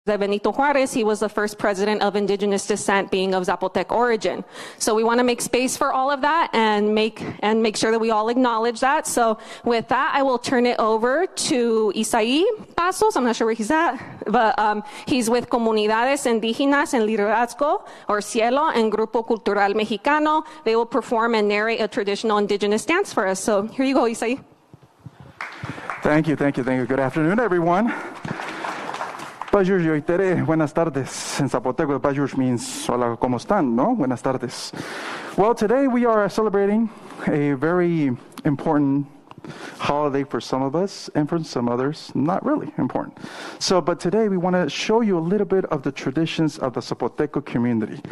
Benito Juarez, he was the first president of indigenous descent, being of Zapotec origin. So we want to make space for all of that and make sure that we all acknowledge that. So with that, I will turn it over to Isaí Pasos. I'm not sure where he's at, but he's with Comunidades, Indigenas, and Liderazgo, or CIELO, and Grupo Cultural Mexicano. They will perform and narrate a traditional indigenous dance for us. So here you go, Isaí. Thank you. Good afternoon, everyone. Pajur yoitere, buenas tardes. In Zapoteco, Pajur means hola, ¿cómo están? No? Buenas tardes. Well, today we are celebrating a very important holiday for some of us, and for some others, not really important. But today we want to show you a little bit of the traditions of the Zapoteco community,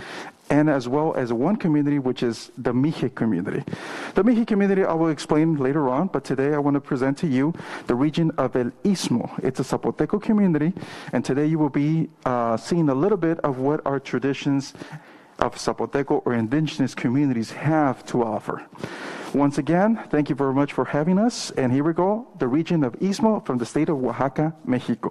and as well as one community, which is the Mije community. The Mije community I will explain later on, but today I want to present to you the region of El Istmo. It's a Zapoteco community, and today you will be seeing a little bit of what our traditions of Zapoteco or indigenous communities have to offer. Once again, thank you very much for having us, and here we go, the region of Istmo from the state of Oaxaca, Mexico.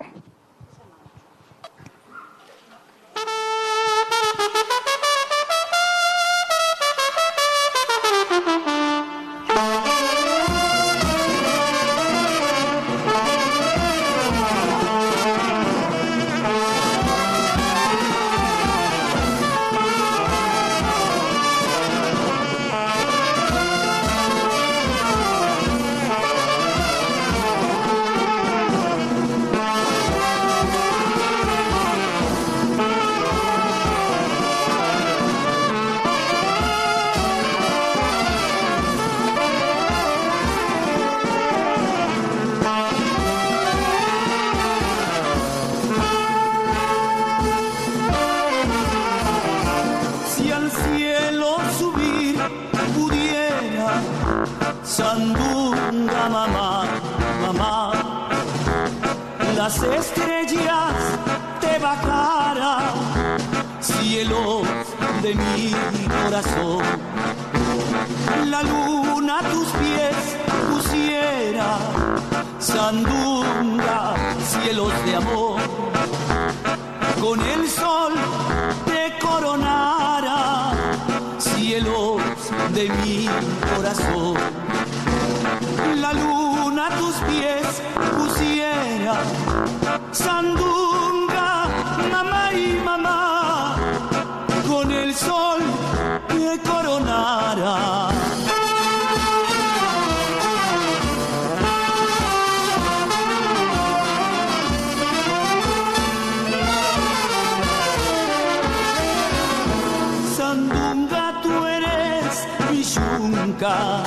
Sandunga, mamá, mamá, las estrellas te bajaran, cielos de mi corazón. La luna a tus pies pusiera, Sandunga, cielos de amor. Con el sol te coronara, cielos de mi corazón. La luna a tus pies pusiera, Sandunga, mamá y mamá, con el sol te coronara. Sandunga, tú eres mi yunca.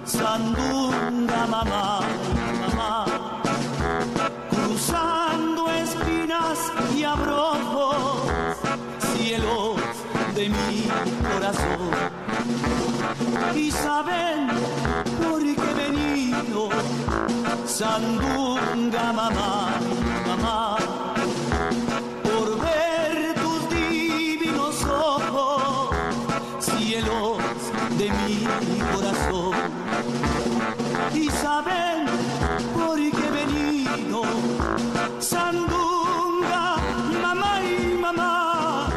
Sandunga, mamá, mamá, cruzando espinas y abrojos, cielos de mi corazón. Y saben por qué he venido, Sandunga, mamá, mamá, por ver tus divinos ojos, cielos de mi corazón. Y saben por qué he venido, Sandunga, mamá y mamá,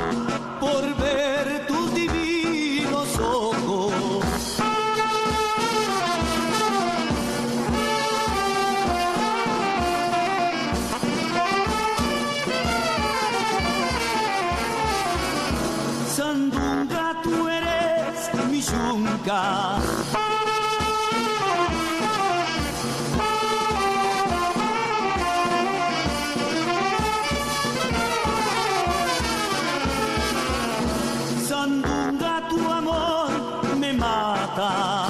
por ver tus divinos ojos. Sandunga, tú eres mi yunca. Sandunga, tu amor me mata.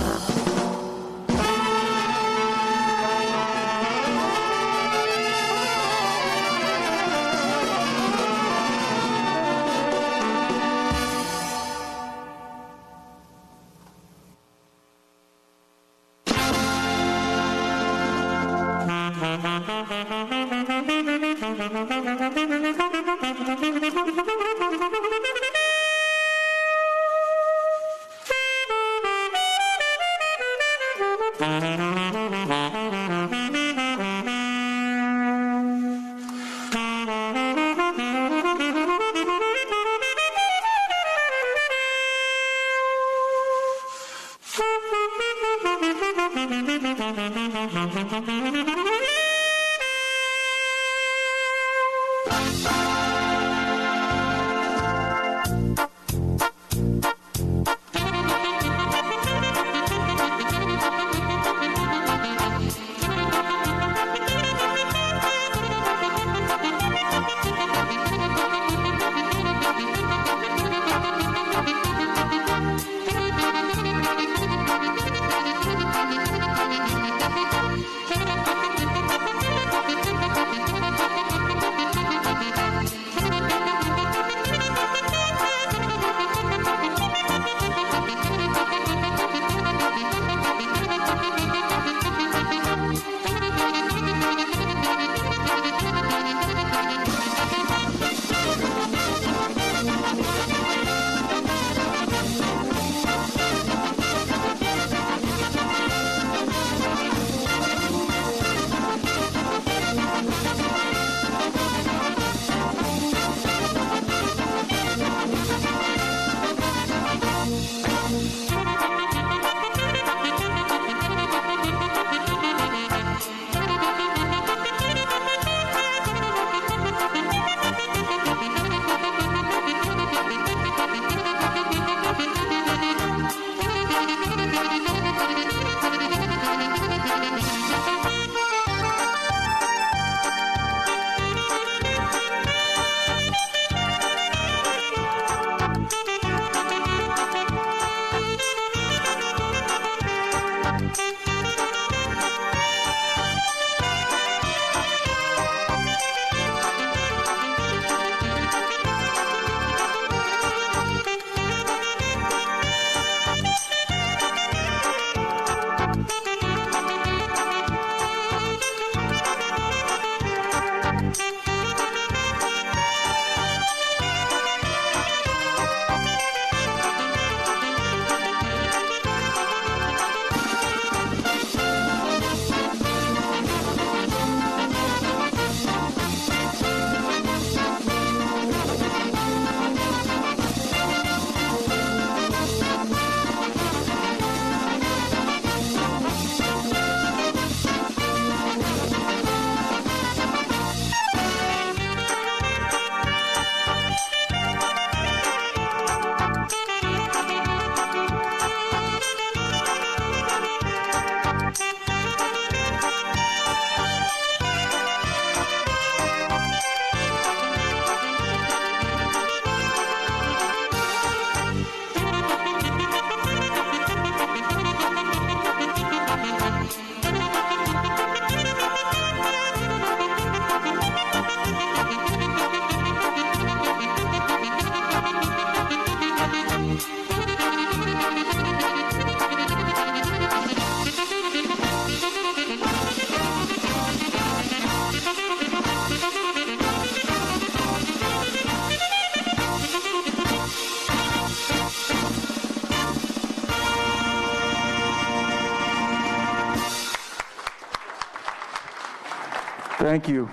Thank you.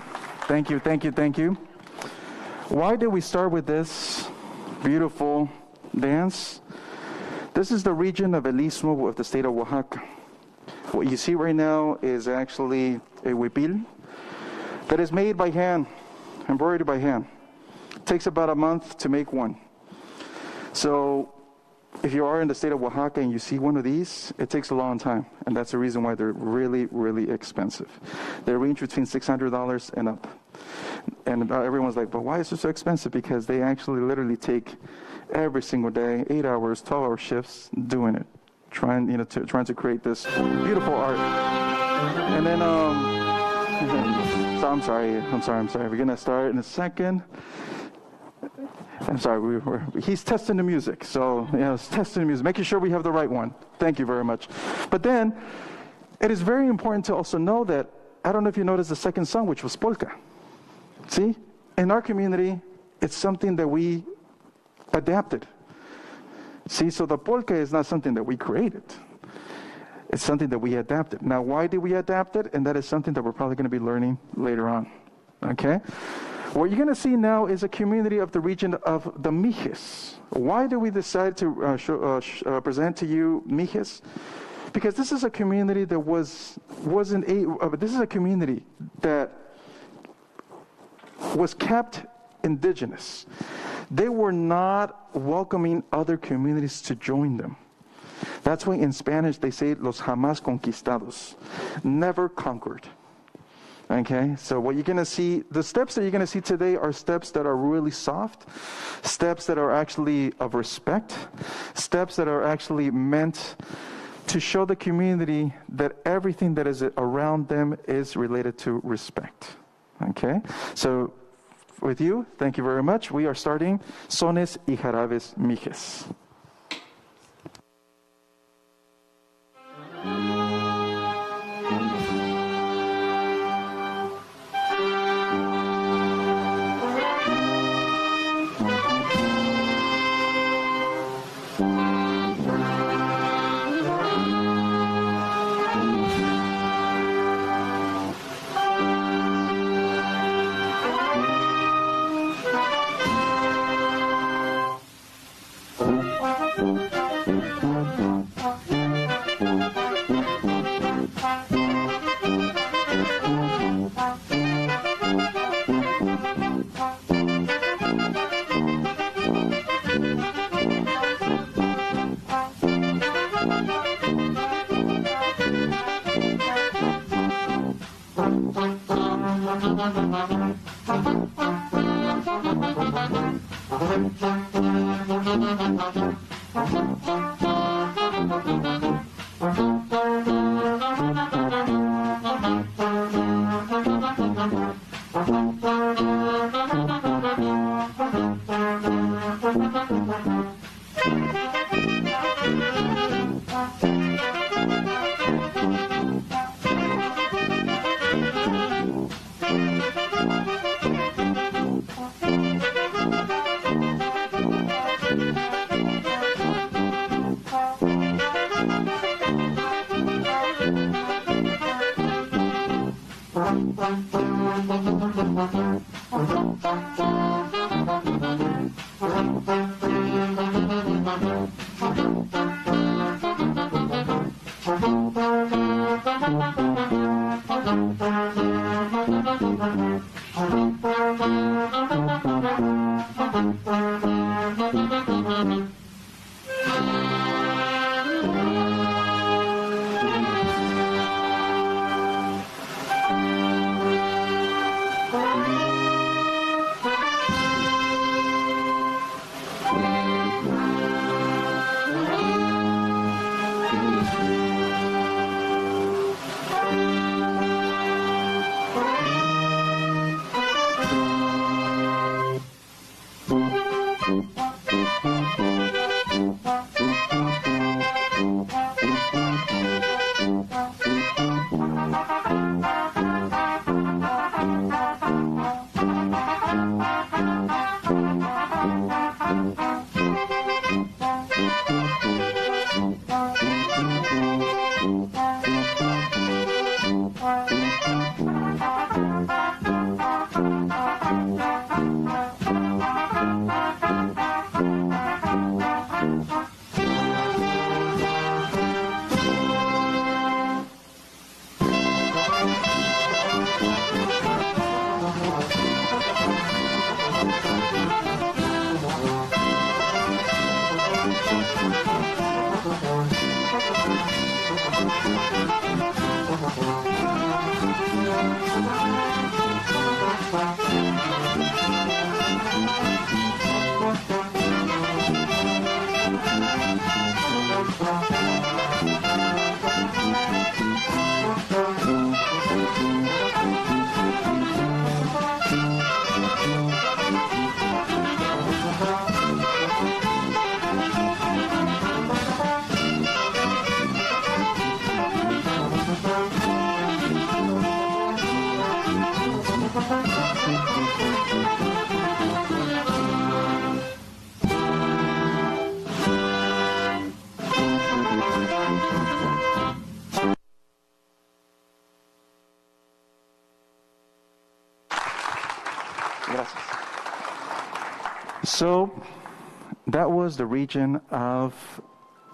Thank you, thank you, thank you. Why did we start with this beautiful dance? This is the region of El Istmo of the state of Oaxaca. What you see right now is actually a huipil that is made by hand, embroidered by hand. It takes about a month to make one. So if you are in the state of Oaxaca and you see one of these, it takes a long time. And that's the reason why they're really, really expensive. They range between $600 and up. And everyone's like, but why is it so expensive? Because they actually literally take every single day, 8 hours, 12-hour shifts doing it, trying to create this beautiful art. And then, so I'm sorry. We're gonna start in a second. I'm sorry, he's testing the music. So, it's testing the music, making sure we have the right one. Thank you very much. But then, it is very important to also know that, I don't know if you noticed the second song, which was polka. See, in our community, it's something that we adapted. See, so the polka is not something that we created. It's something that we adapted. Now, why did we adapt it? And that is something that we're probably going to be learning later on. Okay? What you're going to see now is a community of the region of the Mijes. Why did we decide to present to you Mijes? Because this is a community that this is a community that was kept indigenous. They were not welcoming other communities to join them. That's why in Spanish they say los jamás conquistados, never conquered. Okay, so what you're going to see, the steps that you're going to see today are steps that are really soft, steps that are actually of respect, steps that are actually meant to show the community that everything that is around them is related to respect. Okay, so with you, thank you very much. We are starting Sones y Jarabes Mijes. Gracias. So that was the region of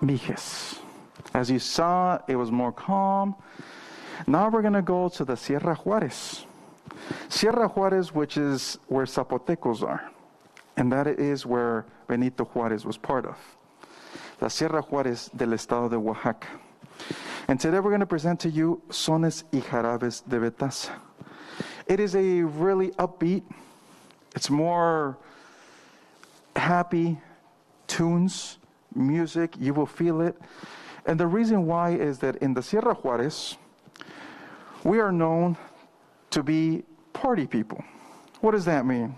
Mijes. As you saw, it was more calm. Now we're going to go to the Sierra Juárez. Sierra Juárez, which is where Zapotecos are. And that is where Benito Juárez was part of. La Sierra Juárez del Estado de Oaxaca. And today we're going to present to you Sones y Jarabes de Betaza. It is a really upbeat, it's more happy tunes, music, you will feel it. And the reason why is that in the Sierra Juárez, we are known to be party people. What does that mean?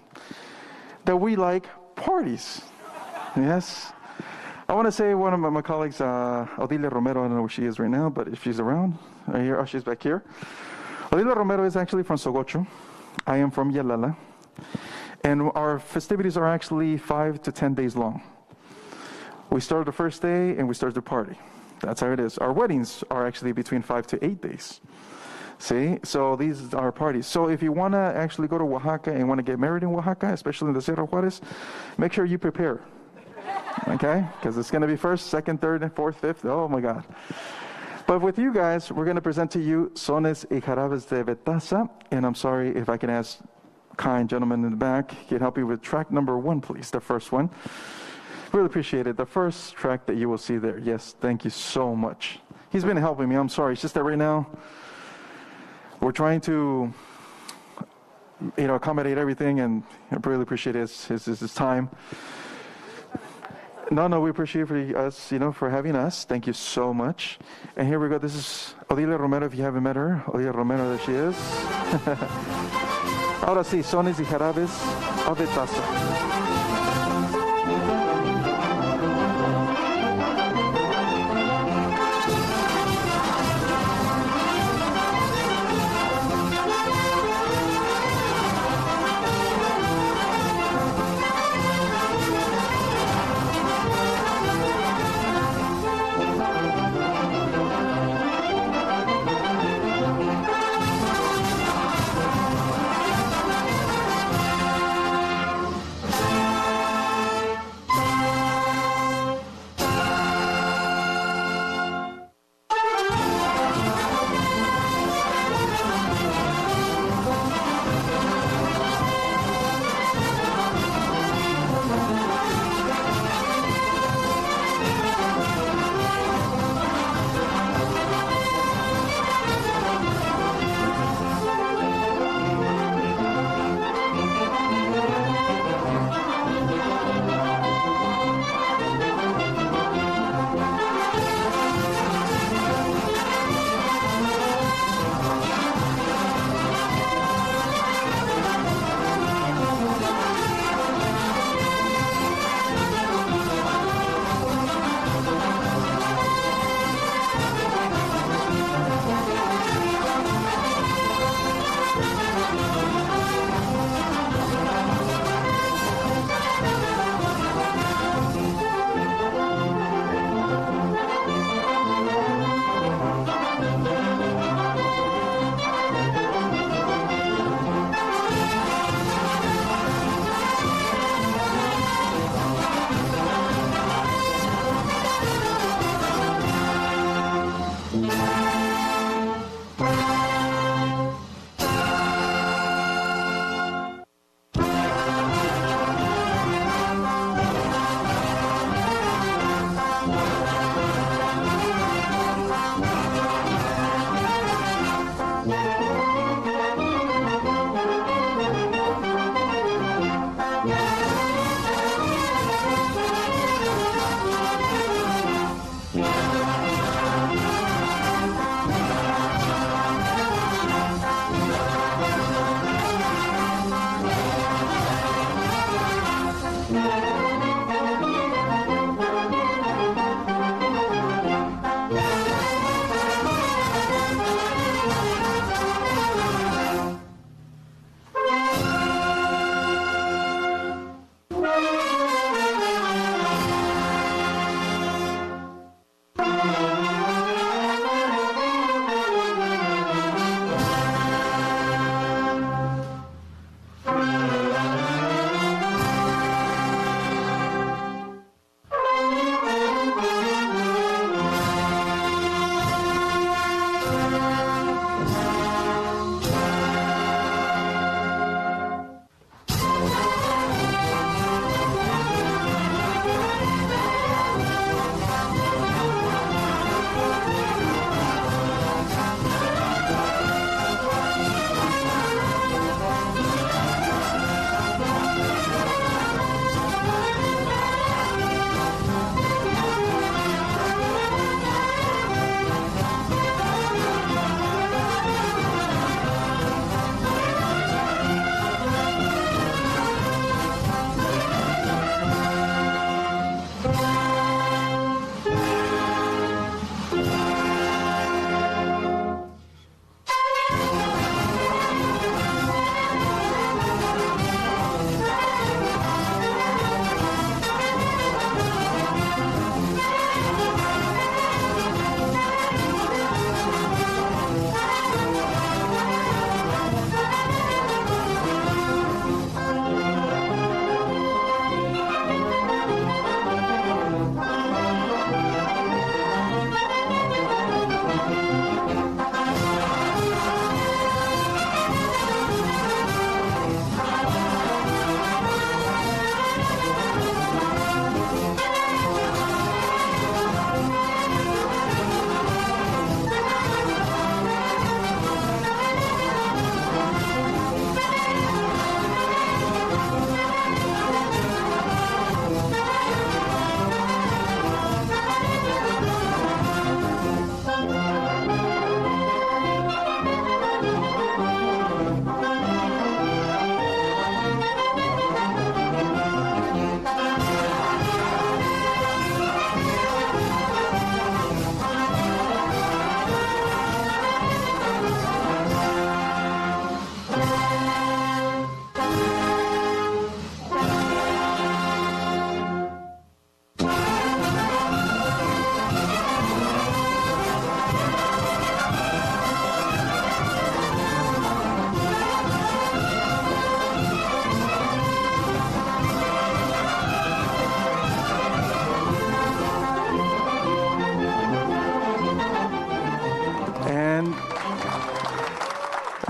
That we like parties. Yes. I want to say one of my colleagues, Odilia Romero, I don't know where she is right now, but if she's around, here, oh, she's back here. Odilia Romero is actually from Sogocho. I am from Yelala. And our festivities are actually 5 to 10 days long. We start the first day and we start the party. That's how it is. Our weddings are actually between 5 to 8 days. See, so these are parties. So if you want to actually go to Oaxaca and want to get married in Oaxaca, especially in the Sierra Juárez, make sure you prepare. Okay? Because it's going to be first, second, third, and fourth, fifth. Oh my God. But with you guys, we're going to present to you Sones y Jarabes de Betaza. And I'm sorry if I can ask kind gentleman in the back, can help you with track number 1, please, the first one. Really appreciate it. The first track that you will see there. Yes, thank you so much. He's been helping me. I'm sorry. It's just that right now, we're trying to, accommodate everything, and I really appreciate his time. No, we appreciate us, for having us. Thank you so much. And here we go. This is Odilia Romero, if you haven't met her. Odilia Romero, there she is. Ahora sí, Sones y Jarabes de Betaza.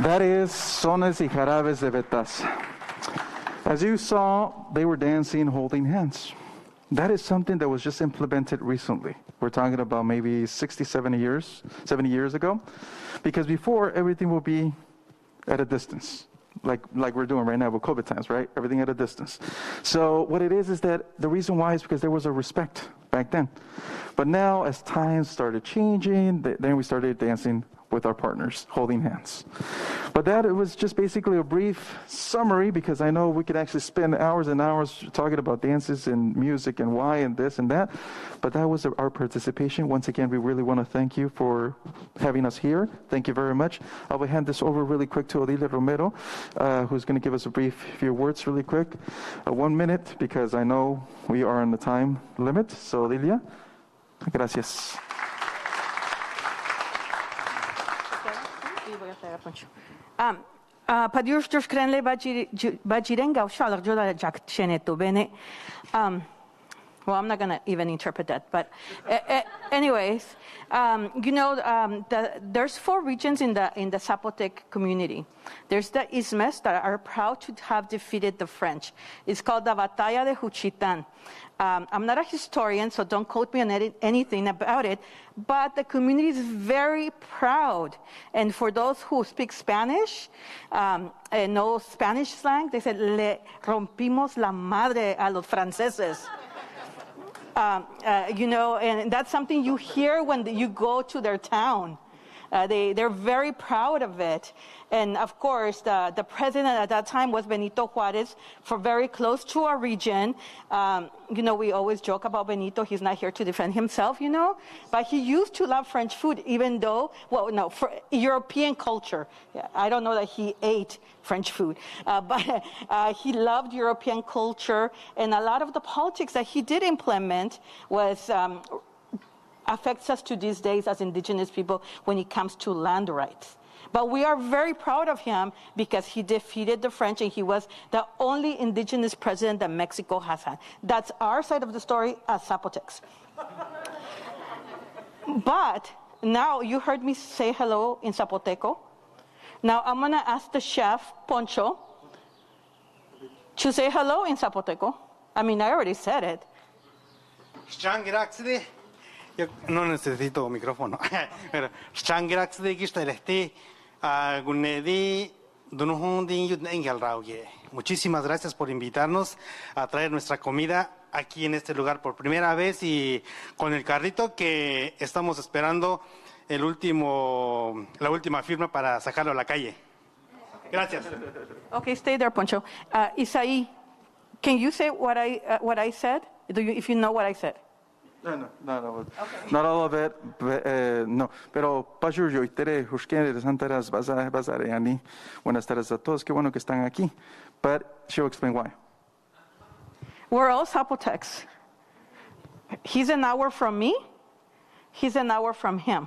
That is Sones y Jarabes de Betas. As you saw, they were dancing holding hands. That is something that was just implemented recently. We're talking about maybe 70 years ago. Because before, everything will be at a distance. Like we're doing right now with COVID times, right? Everything at a distance. So what it is that the reason why is because there was a respect back then. But now, as times started changing, then we started dancing with our partners, holding hands. But that it was just basically a brief summary, because I know we could actually spend hours and hours talking about dances and music and why and this and that. But that was our participation. Once again, we really want to thank you for having us here. Thank you very much. I will hand this over really quick to Odilia Romero, who's going to give us a few words really quick. 1 minute, because I know we are on the time limit. So Odilia, gracias. Padjurs krenle bajirenga ushalar joda jak cheneto bene. Well, I'm not going to even interpret that, but anyways, there's 4 regions in the Zapotec community. There's the Isthmus that are proud to have defeated the French. It's called the Batalla de Juchitán. I'm not a historian, so don't quote me on anything about it, but the community is very proud. And for those who speak Spanish, and know Spanish slang, they said, le rompimos la madre a los franceses. And that's something you hear when you go to their town. They're very proud of it. And of course, the president at that time was Benito Juarez, for very close to our region. We always joke about Benito. He's not here to defend himself, but he used to love French food, even though, for European culture. I don't know that he ate French food, but he loved European culture. And a lot of the politics that he did implement was affects us to these days as indigenous people when it comes to land rights. But we are very proud of him because he defeated the French, and he was the only indigenous president that Mexico has had. That's our side of the story as Zapotecs. But now you heard me say hello in Zapoteco. Now I'm going to ask the chef, Poncho, to say hello in Zapoteco. I mean, I already said it. Yo no necesito micrófono. Muchísimas gracias por invitarnos a traer nuestra comida aquí en este lugar por primera vez, y con el carrito que estamos esperando la última firma para sacarlo a la calle. Gracias. Okay, stay there, Poncho. Isaí, can you say what I said? If you know what I said. No. Okay. Not all of it, no. Pero Pajur yoitere hushkere santaras bazareani. Buenas tardes a todos. Qué bueno que están aquí. But she'll explain why. We're all Zapotecs. He's an hour from me. He's an hour from him.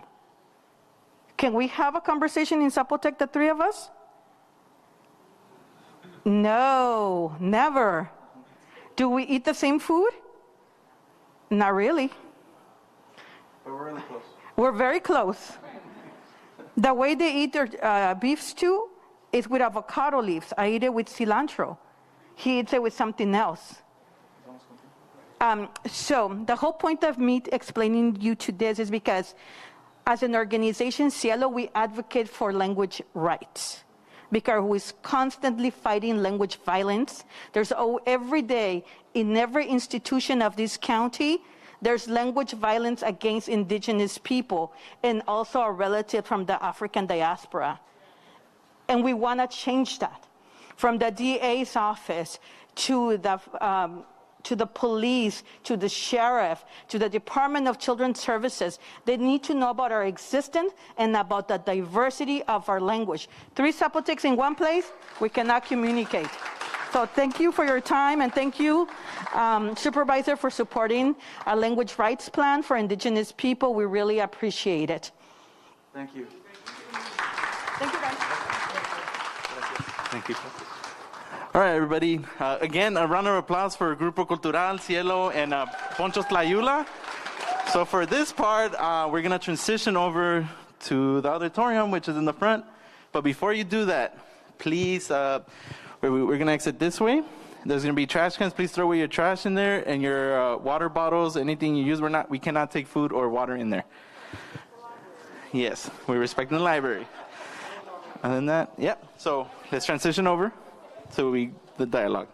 Can we have a conversation in Zapotec, the 3 of us? No, never. Do we eat the same food? Not really. But we're really close. We're very close. The way they eat their beef stew is with avocado leaves. I eat it with cilantro. He eats it with something else. So the whole point of me explaining you to this is because as an organization, CIELO, we advocate for language rights, because we're constantly fighting language violence. There's every day in every institution of this county, there's language violence against indigenous people and also a relative from the African diaspora. And we want to change that. From the DA's office to the police, to the sheriff, to the Department of Children's Services, they need to know about our existence and about the diversity of our language. 3 Zapotecs in one place, we cannot communicate. So thank you for your time, and thank you, Supervisor, for supporting a language rights plan for indigenous people. We really appreciate it. Thank you. Thank you, guys. Thank you. All right, everybody. Again, a round of applause for Grupo Cultural, CIELO, and Poncho Tlayula. So for this part, we're going to transition over to the auditorium, which is in the front. But before you do that, please, we're going to exit this way. There's going to be trash cans. Please throw away your trash in there and your water bottles, anything you use. We cannot take food or water in there. Yes, we're respecting the library. Other than that, yep. So let's transition over to the dialogue.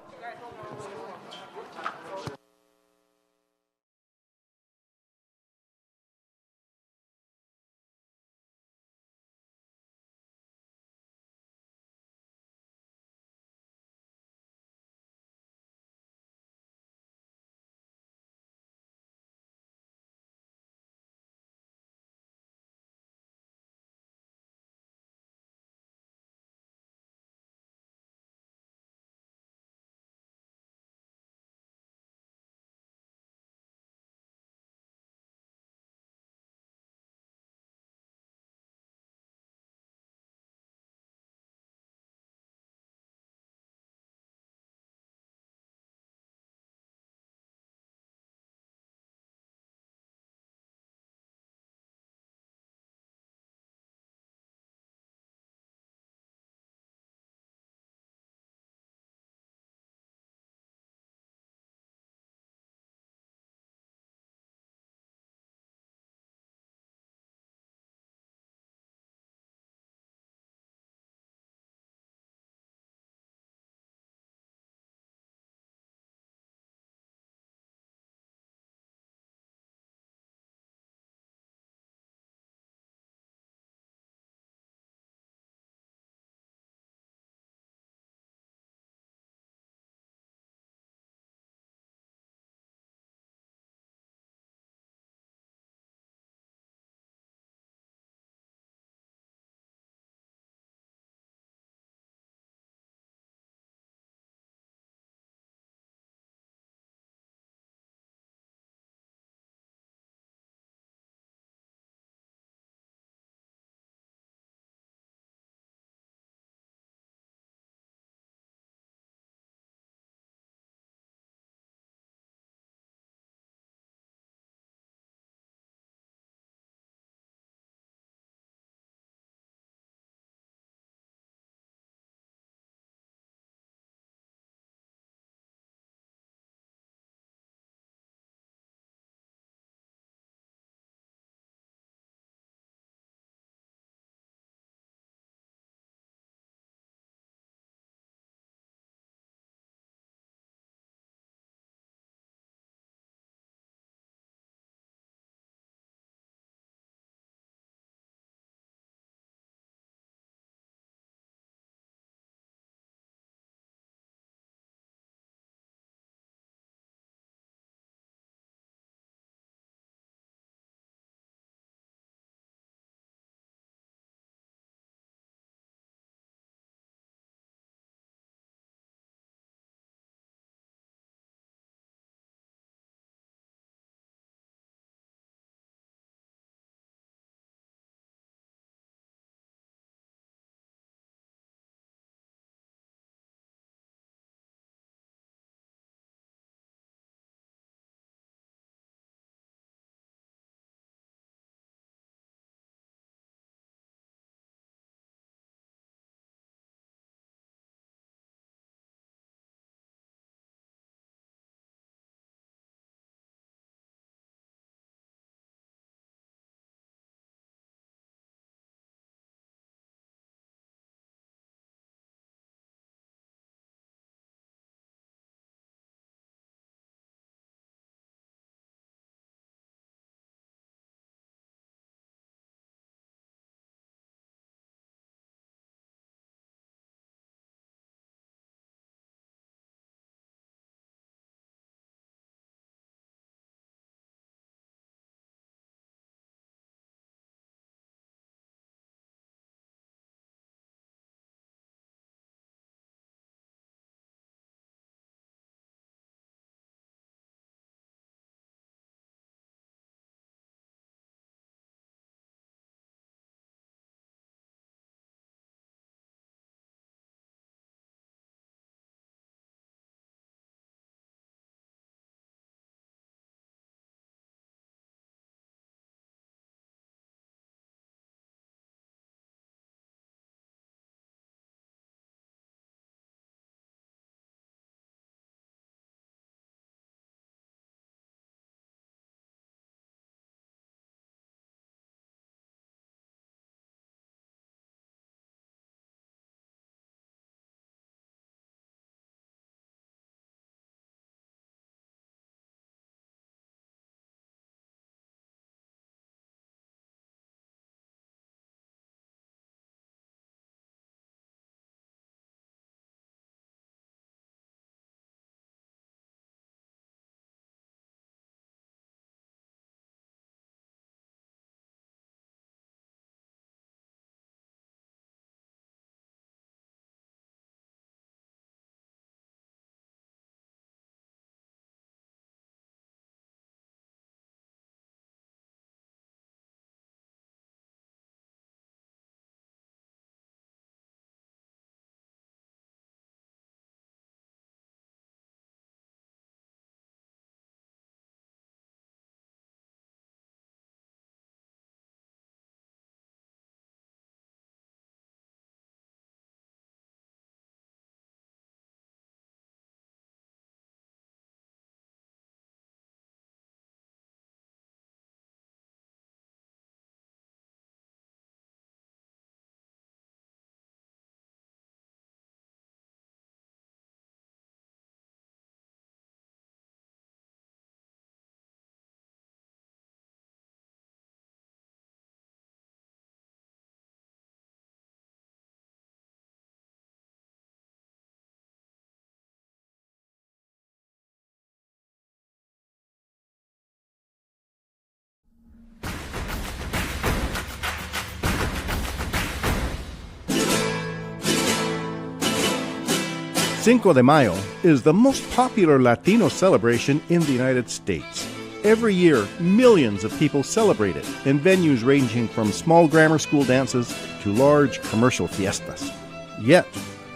Cinco de Mayo is the most popular Latino celebration in the United States. Every year, millions of people celebrate it in venues ranging from small grammar school dances to large commercial fiestas. Yet,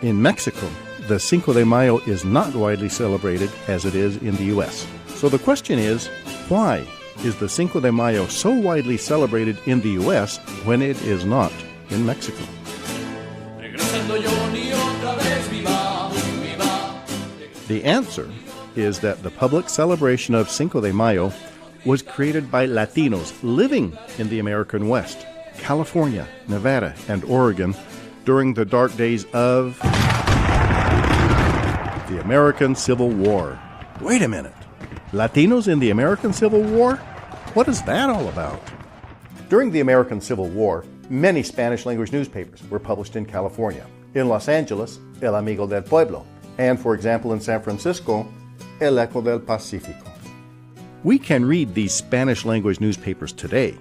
in Mexico, the Cinco de Mayo is not widely celebrated as it is in the U.S. So the question is, why is the Cinco de Mayo so widely celebrated in the U.S. when it is not in Mexico? The answer is that the public celebration of Cinco de Mayo was created by Latinos living in the American West, California, Nevada, and Oregon during the dark days of the American Civil War. Wait a minute. Latinos in the American Civil War? What is that all about? During the American Civil War, many Spanish-language newspapers were published in California. In Los Angeles, El Amigo del Pueblo, and, for example, in San Francisco, El Eco del Pacífico. We can read these Spanish-language newspapers today,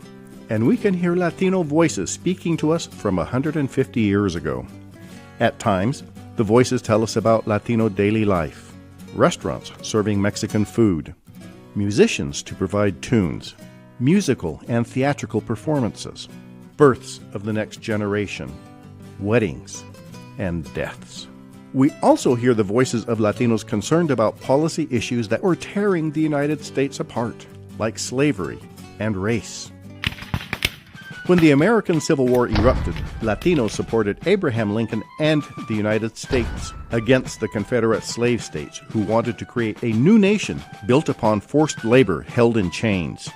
and we can hear Latino voices speaking to us from 150 years ago. At times, the voices tell us about Latino daily life, restaurants serving Mexican food, musicians to provide tunes, musical and theatrical performances, births of the next generation, weddings, and deaths. We also hear the voices of Latinos concerned about policy issues that were tearing the United States apart, like slavery and race. When the American Civil War erupted, Latinos supported Abraham Lincoln and the United States against the Confederate slave states who wanted to create a new nation built upon forced labor held in chains.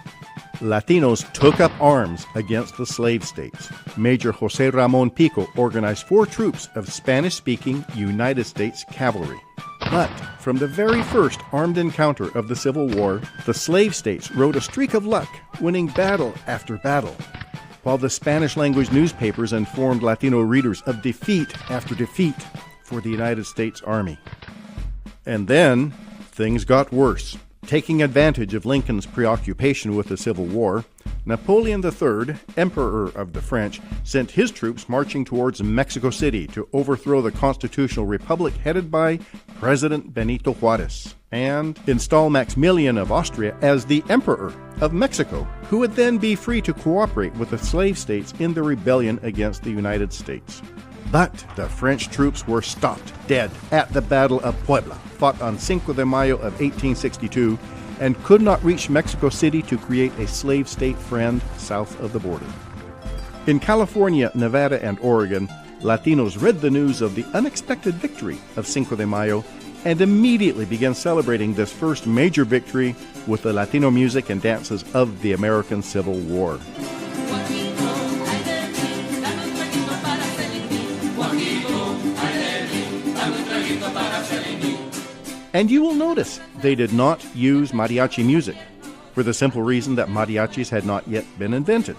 Latinos took up arms against the slave states. Major José Ramón Pico organized 4 troops of Spanish-speaking United States cavalry. But from the very first armed encounter of the Civil War, the slave states rode a streak of luck, winning battle after battle, while the Spanish-language newspapers informed Latino readers of defeat after defeat for the United States Army. And then, things got worse. Taking advantage of Lincoln's preoccupation with the Civil War, Napoleon III, Emperor of the French, sent his troops marching towards Mexico City to overthrow the constitutional republic headed by President Benito Juárez, and install Maximilian of Austria as the Emperor of Mexico, who would then be free to cooperate with the slave states in the rebellion against the United States. But the French troops were stopped dead at the Battle of Puebla, fought on Cinco de Mayo of 1862, and could not reach Mexico City to create a slave state friend south of the border. In California, Nevada, and Oregon, Latinos read the news of the unexpected victory of Cinco de Mayo and immediately began celebrating this first major victory with the Latino music and dances of the American Civil War. And you will notice they did not use mariachi music, for the simple reason that mariachis had not yet been invented.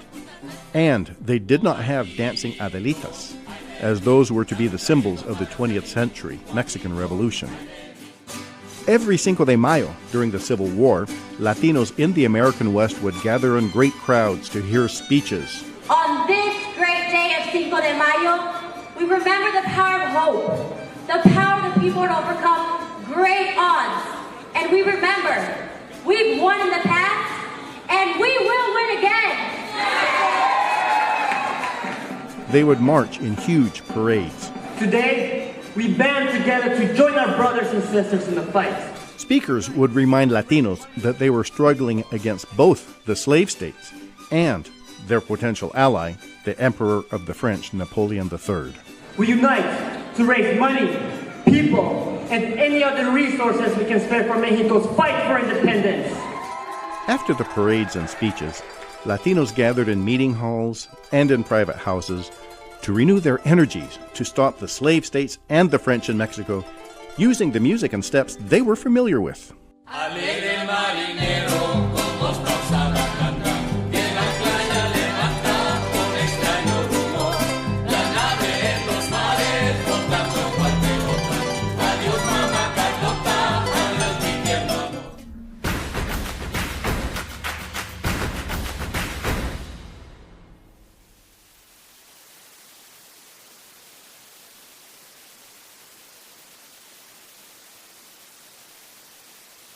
And they did not have dancing Adelitas, as those were to be the symbols of the 20th century Mexican Revolution. Every Cinco de Mayo during the Civil War, Latinos in the American West would gather in great crowds to hear speeches. On this great day of Cinco de Mayo, we remember the power of hope, the power of the people to overcome great odds. And we remember, we've won in the past, and we will win again. They would march in huge parades. Today, we band together to join our brothers and sisters in the fight. Speakers would remind Latinos that they were struggling against both the slave states and their potential ally, the Emperor of the French, Napoleon III. We unite to raise money, people, and any other resources we can spare for Mexico's fight for independence. After the parades and speeches, Latinos gathered in meeting halls and in private houses to renew their energies to stop the slave states and the French in Mexico, using the music and steps they were familiar with.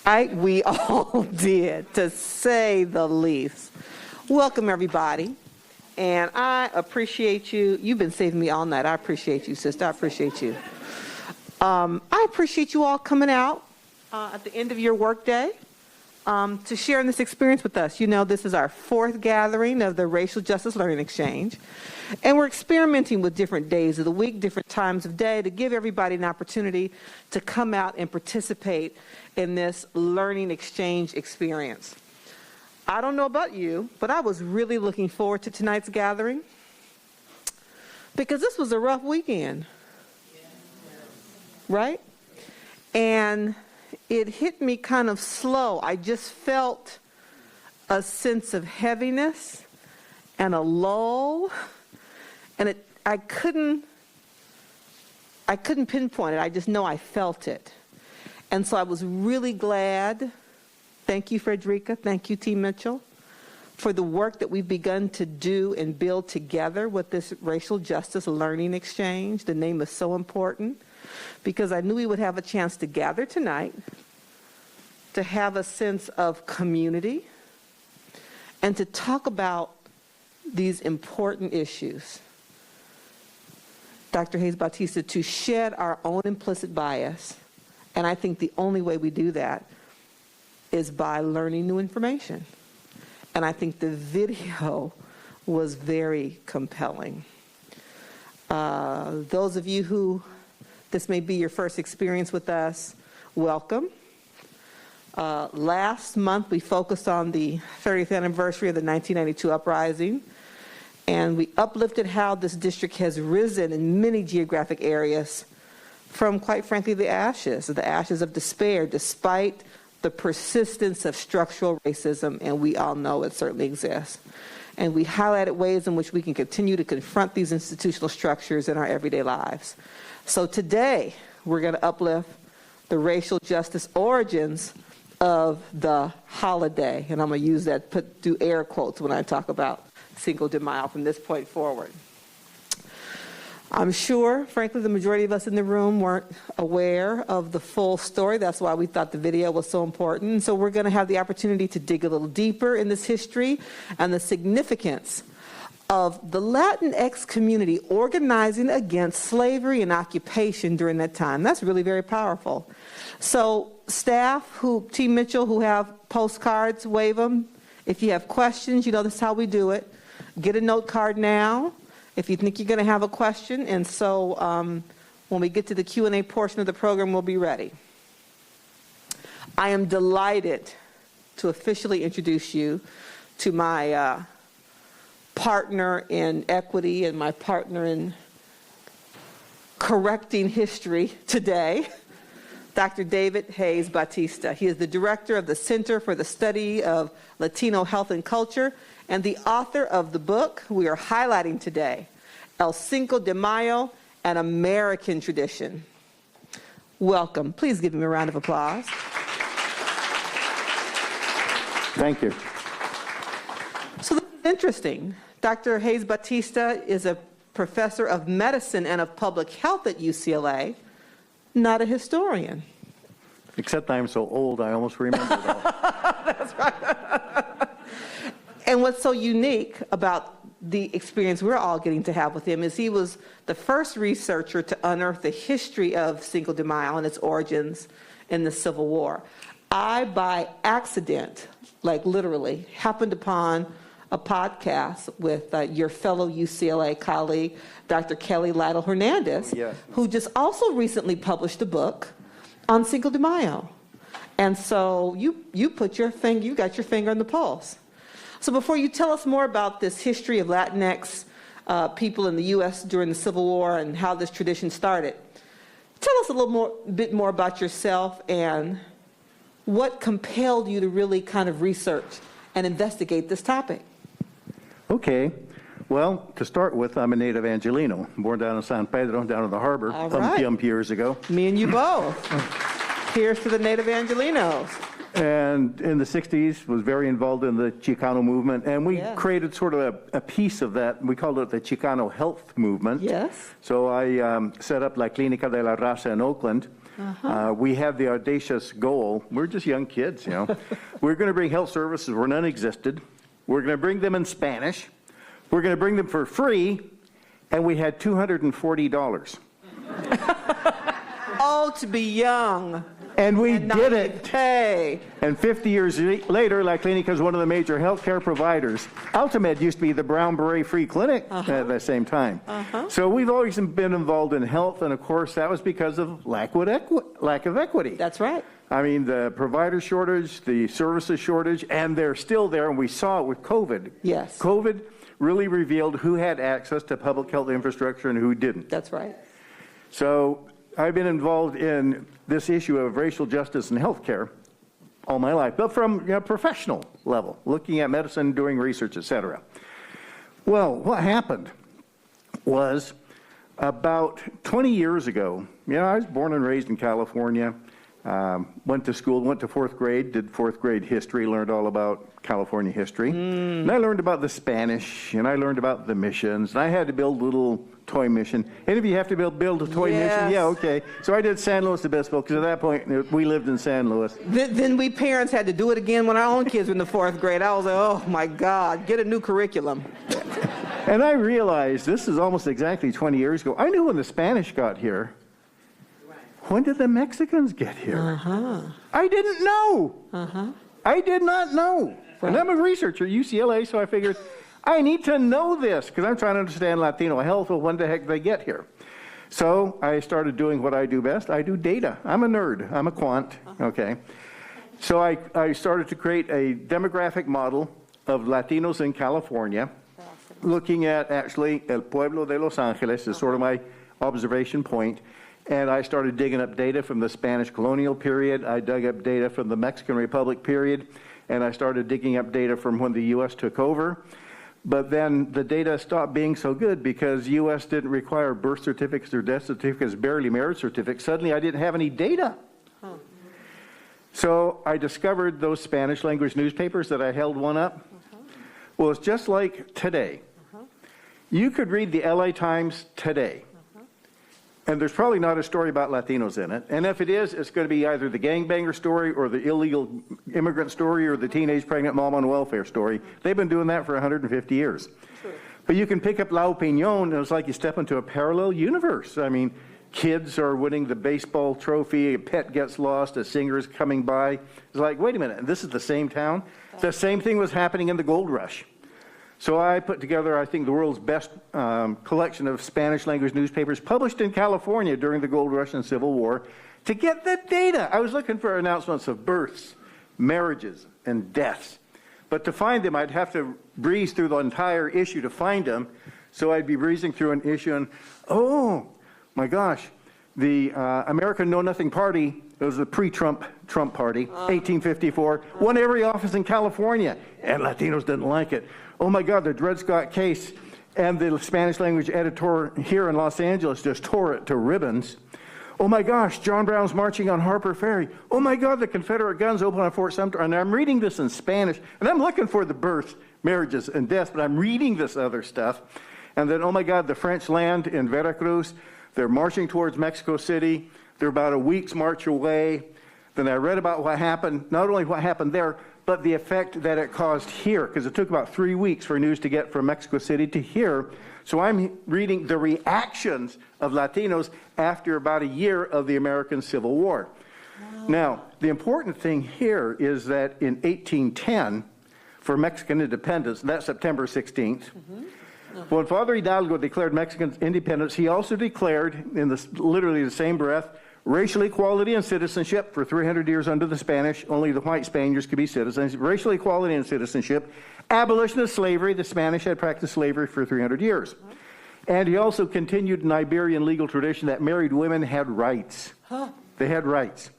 We all did, to say the least. Welcome, everybody. And I appreciate you. You've been saving me all night. I appreciate you, sister. I appreciate you. I appreciate you all coming out at the end of your workday to share in this experience with us. You know, this is our 4th gathering of the Racial Justice Learning Exchange. And we're experimenting with different days of the week, different times of day, to give everybody an opportunity to come out and participate in this learning exchange experience. I don't know about you, but I was really looking forward to tonight's gathering because this was a rough weekend, right? And it hit me kind of slow. I just felt a sense of heaviness and a lull, and I couldn't pinpoint it. I just know I felt it. And so I was really glad. Thank you, Frederica. Thank you, T. Mitchell, for the work that we've begun to do and build together with this Racial Justice Learning Exchange. The name is so important because I knew we would have a chance to gather tonight, to have a sense of community, and to talk about these important issues. Dr. Hayes-Bautista, to shed our own implicit bias, and I think the only way we do that is by learning new information. And I think the video was very compelling. Those of you who this may be your first experience with us, welcome. Last month we focused on the 30th anniversary of the 1992 uprising, and we uplifted how this district has risen in many geographic areas from, quite frankly, the ashes of despair, despite the persistence of structural racism, and we all know it certainly exists. And we highlighted ways in which we can continue to confront these institutional structures in our everyday lives. So today, we're going to uplift the racial justice origins of the holiday. And I'm going to use that, do air quotes when I talk about Cinco de Mayo from this point forward. I'm sure, frankly, the majority of us in the room weren't aware of the full story. That's why we thought the video was so important. So we're going to have the opportunity to dig a little deeper in this history and the significance of the Latinx community organizing against slavery and occupation during that time. That's really very powerful. So staff, T. Mitchell, who have postcards, wave them. If you have questions, you know this is how we do it. Get a note card now if you think you're going to have a question, and so when we get to the Q&A portion of the program, we'll be ready. I am delighted to officially introduce you to my partner in equity and my partner in correcting history today, Dr. David Hayes-Bautista. He is the director of the Center for the Study of Latino Health and Culture and the author of the book we are highlighting today, El Cinco de Mayo, An American Tradition. Welcome. Please give him a round of applause. Thank you. So this is interesting. Dr. Hayes-Bautista is a professor of medicine and of public health at UCLA, not a historian. Except I'm so old, I almost remember it all. That's right. And what's so unique about the experience we're all getting to have with him is he was the first researcher to unearth the history of Cinco de Mayo and its origins in the Civil War. I, by accident, like literally, happened upon a podcast with your fellow UCLA colleague, Dr. Kelly Lytle Hernandez, yes, who just also recently published a book on Cinco de Mayo. And so you got your finger on the pulse. So before you tell us more about this history of Latinx people in the U.S. during the Civil War and how this tradition started, tell us a bit more about yourself and what compelled you to really kind of research and investigate this topic. Okay. Well, to start with, I'm a native Angelino, born down in San Pedro, down in the harbor, All right. years ago. Me and you both. Here's to the native Angelinos. And in the 60s, was very involved in the Chicano movement, and we created sort of a piece of that. We called it the Chicano health movement. Yes. So I set up La Clínica de la Raza in Oakland. We had the audacious goal. We're just young kids, you know. We're going to bring health services where none existed. We're going to bring them in Spanish. We're going to bring them for free, and we had $240. Oh, to be young. And we did it. Hey. And 50 years later, La Clínica is one of the major healthcare providers. Ultimed used to be the Brown Beret Free Clinic at the same time. So we've always been involved in health, and of course that was because of lack of equity. That's right. I mean, the provider shortage, the services shortage, and they're still there, and we saw it with COVID. Yes. COVID really revealed who had access to public health infrastructure and who didn't. That's right. So I've been involved in this issue of racial justice in healthcare all my life, but from a professional level, looking at medicine, doing research, etc. Well, what happened was about 20 years ago, I was born and raised in California, went to school, went to fourth grade, did fourth grade history, learned all about California history. And I learned about the Spanish, and I learned about the missions, and I had to build a little toy mission. Any of you have to build a toy mission? Yeah, okay. So I did San Luis Obispo, because at that point, we lived in San Luis. Then we parents had to do it again when our own kids were in the fourth grade. I was like, oh my God, get a new curriculum. And I realized, this is almost exactly 20 years ago, I knew when the Spanish got here. When did the Mexicans get here? I didn't know. I did not know. And I'm a researcher at UCLA, so I figured, I need to know this, because I'm trying to understand Latino health. Well, when the heck did they get here? So I started doing what I do best. I do data. I'm a nerd. I'm a quant. Okay. So I started to create a demographic model of Latinos in California, looking at actually El Pueblo de Los Angeles is sort of my observation point. And I started digging up data from the Spanish colonial period. I dug up data from the Mexican Republic period. And I started digging up data from when the U.S. took over. But then the data stopped being so good because U.S. didn't require birth certificates or death certificates, barely marriage certificates. Suddenly I didn't have any data. So I discovered those Spanish language newspapers that I held one up. Well, it's just like today. You could read the LA Times today. And there's probably not a story about Latinos in it. And if it is, it's going to be either the gangbanger story or the illegal immigrant story or the teenage pregnant mom on welfare story. They've been doing that for 150 years. True. But you can pick up La Opinión, and it's like you step into a parallel universe. I mean, kids are winning the baseball trophy, a pet gets lost, a singer is coming by. It's like, wait a minute, this is the same town? The same thing was happening in the gold rush. So I put together, I think, the world's best collection of Spanish language newspapers published in California during the Gold Rush and Civil War to get the data. I was looking for announcements of births, marriages, and deaths. But to find them, I'd have to breeze through the entire issue to find them. So I'd be breezing through an issue and, oh, my gosh, the American Know Nothing Party, it was the pre-Trump party, 1854, won every office in California, and Latinos didn't like it. Oh my God, the Dred Scott case and the Spanish language editor here in Los Angeles just tore it to ribbons. Oh my gosh, John Brown's marching on Harper Ferry. Oh my God, the Confederate guns open on Fort Sumter. And I'm reading this in Spanish, and I'm looking for the births, marriages, and deaths, but I'm reading this other stuff. And then, oh my God, the French land in Veracruz, they're marching towards Mexico City. They're about a week's march away. Then I read about what happened, not only what happened there, but the effect that it caused here, because it took about 3 weeks for news to get from Mexico City to here. So I'm reading the reactions of Latinos after about a year of the American Civil War. Wow. Now, the important thing here is that in 1810, for Mexican independence, that's September 16th, when Father Hidalgo declared Mexican independence, he also declared, in literally the same breath, racial equality and citizenship for 300 years under the Spanish. Only the white Spaniards could be citizens. Racial equality and citizenship. Abolition of slavery. The Spanish had practiced slavery for 300 years. And he also continued an Iberian legal tradition that married women had rights. They had rights.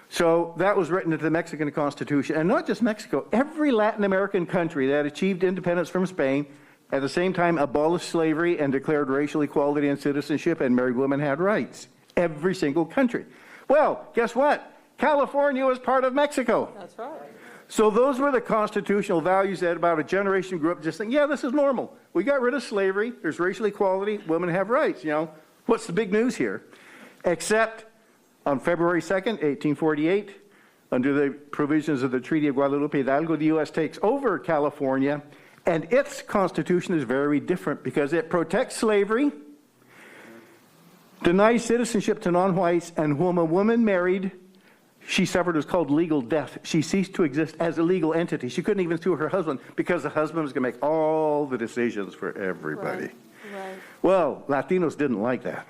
So that was written into the Mexican Constitution. And not just Mexico. Every Latin American country that achieved independence from Spain at the same time abolished slavery and declared racial equality and citizenship, and married women had rights. Every single country. Well, guess what? California was part of Mexico. That's right. So those were the constitutional values that about a generation grew up just thinking, yeah, this is normal. We got rid of slavery. There's racial equality. Women have rights, you know. What's the big news here? Except on February 2nd, 1848, under the provisions of the Treaty of Guadalupe Hidalgo, the U.S. takes over California, and its constitution is very different because it protects slavery, denies citizenship to non-whites, and when a woman married, she suffered what's called legal death. She ceased to exist as a legal entity. She couldn't even sue her husband because the husband was going to make all the decisions for everybody. Right. Well, Latinos didn't like that.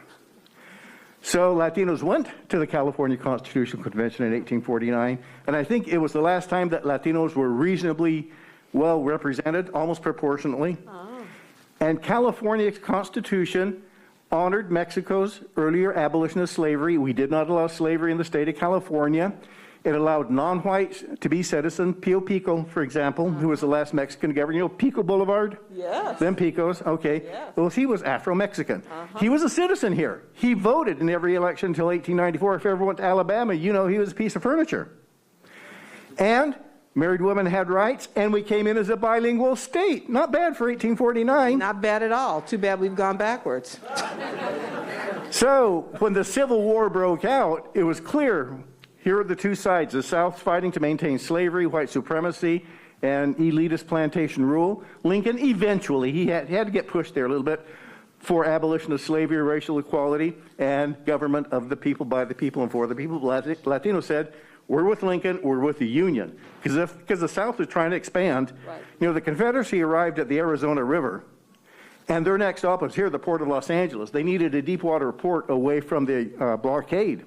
So Latinos went to the California Constitutional Convention in 1849, and I think it was the last time that Latinos were reasonably well represented, almost proportionately. Oh. And California's Constitution honored Mexico's earlier abolition of slavery. We did not allow slavery in the state of California. It allowed non-whites to be citizens. Pio Pico, for example, who was the last Mexican governor. You know Pico Boulevard? Yes. Them Picos, okay. Yes. Well, he was Afro-Mexican. He was a citizen here. He voted in every election until 1894. If you ever went to Alabama, you know he was a piece of furniture. And married women had rights, and we came in as a bilingual state. Not bad for 1849. Not bad at all. Too bad we've gone backwards. So when the Civil War broke out, it was clear. Here are the two sides. The South fighting to maintain slavery, white supremacy, and elitist plantation rule. Lincoln eventually, he had to get pushed there a little bit for abolition of slavery, racial equality, and government of the people, by the people, and for the people. Latino said, we're with Lincoln, we're with the Union. Because the South was trying to expand. Right. You know, the Confederacy arrived at the Arizona River, and their next stop was here, the port of Los Angeles. They needed a deep water port away from the blockade.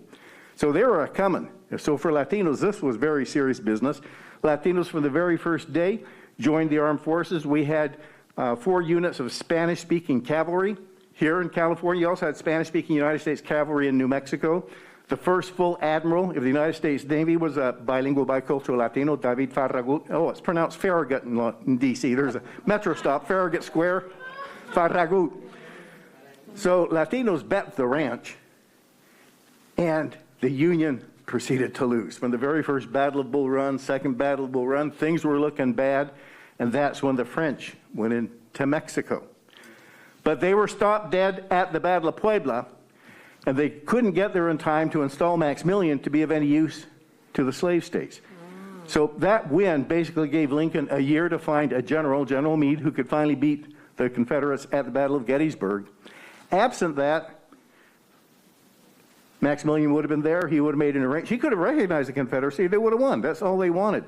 So they were coming. So for Latinos, this was very serious business. Latinos from the very first day joined the armed forces. We had 4 units of Spanish-speaking cavalry here in California. You also had Spanish-speaking United States cavalry in New Mexico. The first full admiral of the United States Navy was a bilingual, bicultural Latino, David Farragut. Oh, it's pronounced Farragut in D.C. There's a metro stop, Farragut Square, Farragut. So Latinos bet the ranch, and the Union proceeded to lose. From the very first Battle of Bull Run, second Battle of Bull Run, things were looking bad, and that's when the French went into Mexico. But they were stopped dead at the Battle of Puebla, and they couldn't get there in time to install Maximilian to be of any use to the slave states. So that win basically gave Lincoln a year to find a general, General Meade, who could finally beat the Confederates at the Battle of Gettysburg. Absent that, Maximilian would have been there. He would have made an arrangement. He could have recognized the Confederacy. They would have won. That's all they wanted.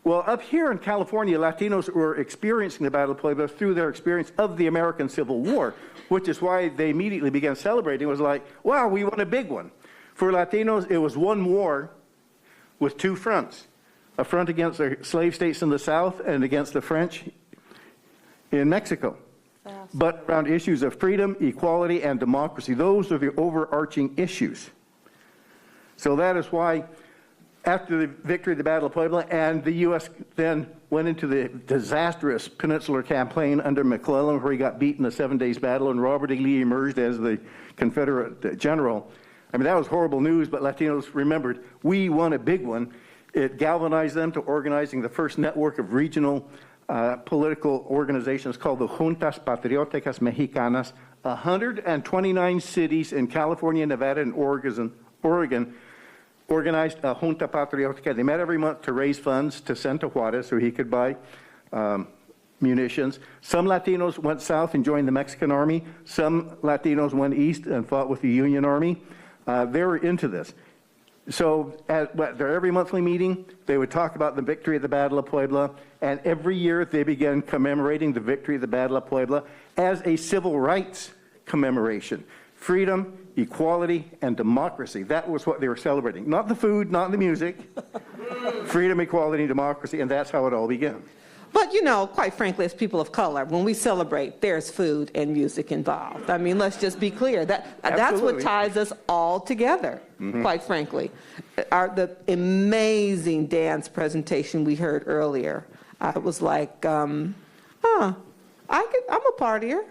Well, up here in California, Latinos were experiencing the Battle of Puebla through their experience of the American Civil War, which is why they immediately began celebrating. It was like, wow, we won a big one. For Latinos, it was one war with 2 fronts. A front against the slave states in the South and against the French in Mexico. But around issues of freedom, equality, and democracy. Those are the overarching issues. So that is why, after the victory of the Battle of Puebla, and the U.S. then went into the disastrous Peninsular Campaign under McClellan, where he got beaten in a 7 days battle, and Robert E. Lee emerged as the Confederate general. I mean, that was horrible news, but Latinos remembered, we won a big one. It galvanized them to organizing the first network of regional political organizations called the Juntas Patrióticas Mexicanas. 129 cities in California, Nevada, and Oregon organized a Junta Patriótica. They met every month to raise funds to send to Juarez so he could buy munitions. Some Latinos went south and joined the Mexican army. Some Latinos went east and fought with the Union Army. They were into this. So at their every monthly meeting, they would talk about the victory of the Battle of Puebla, and every year they began commemorating the victory of the Battle of Puebla as a civil rights commemoration. Freedom, equality, and democracy. That was what they were celebrating. Not the food, not the music. Freedom, equality, and democracy, and that's how it all began. But, you know, quite frankly, as people of color, when we celebrate, there's food and music involved. I mean, let's just be clear. That's what ties us all together, quite frankly. The amazing dance presentation we heard earlier, I was like, I'm a partier.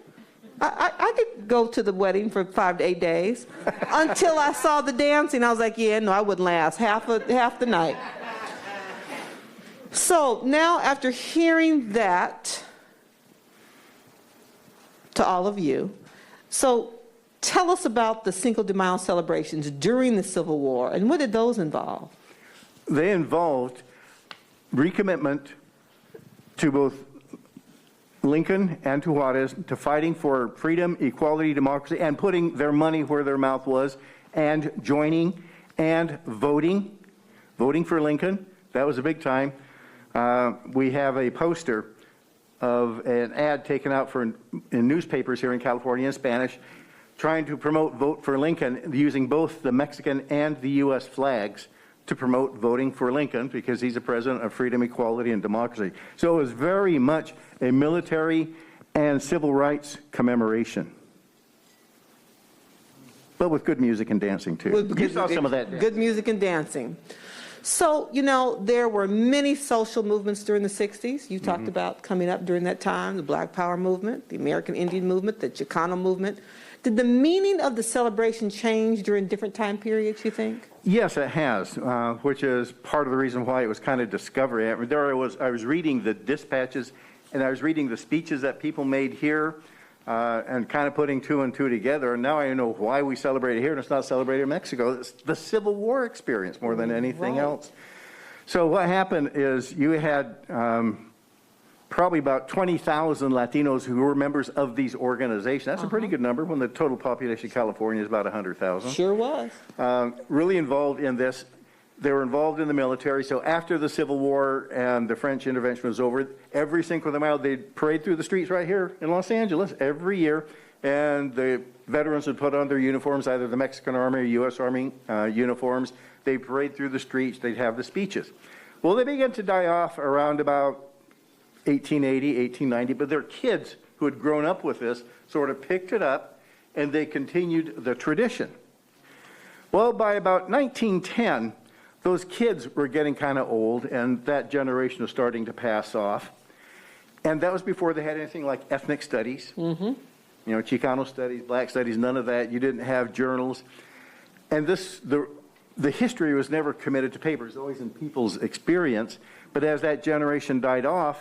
I could go to the wedding for 5 to 8 days until I saw the dancing. I was like, yeah, no, I wouldn't last half the night. So now, after hearing that, to all of you, so tell us about the Cinco de Mayo celebrations during the Civil War, and what did those involve? They involved recommitment to both Lincoln and to Juarez, to fighting for freedom, equality, democracy, and putting their money where their mouth was, and joining and voting for Lincoln. That was a big time. We have a poster of an ad taken out in newspapers here in California in Spanish, trying to promote Vote for Lincoln, using both the Mexican and the U.S. flags to promote voting for Lincoln, because he's a president of freedom, equality, and democracy. So it was very much a military and civil rights commemoration, but with good music and dancing, too. You saw some of that. Good music and dancing. So, you know, there were many social movements during the 60s. You talked about coming up during that time, the Black Power movement, the American Indian movement, the Chicano movement. Did the meaning of the celebration change during different time periods, you think? Yes, it has, which is part of the reason why it was kind of discovery. I mean, I was reading the dispatches, and I was reading the speeches that people made here, and kind of putting two and two together. And now I know why we celebrate it here, and it's not celebrated in Mexico. It's the Civil War experience more than anything else. So what happened is you had probably about 20,000 Latinos who were members of these organizations. That's a pretty good number when the total population of California is about 100,000. Sure was. Really involved in this. They were involved in the military. So after the Civil War and the French intervention was over, every Cinco de Mayo, they'd parade through the streets right here in Los Angeles every year. And the veterans would put on their uniforms, either the Mexican Army or U.S. Army uniforms. They'd parade through the streets. They'd have the speeches. Well, they began to die off around about 1880, 1890, but their kids who had grown up with this sort of picked it up, and they continued the tradition. Well, by about 1910, those kids were getting kind of old, and that generation was starting to pass off. And that was before they had anything like ethnic studies, you know, Chicano studies, black studies, none of that. You didn't have journals. And the history was never committed to paper. It was always in people's experience. But as that generation died off,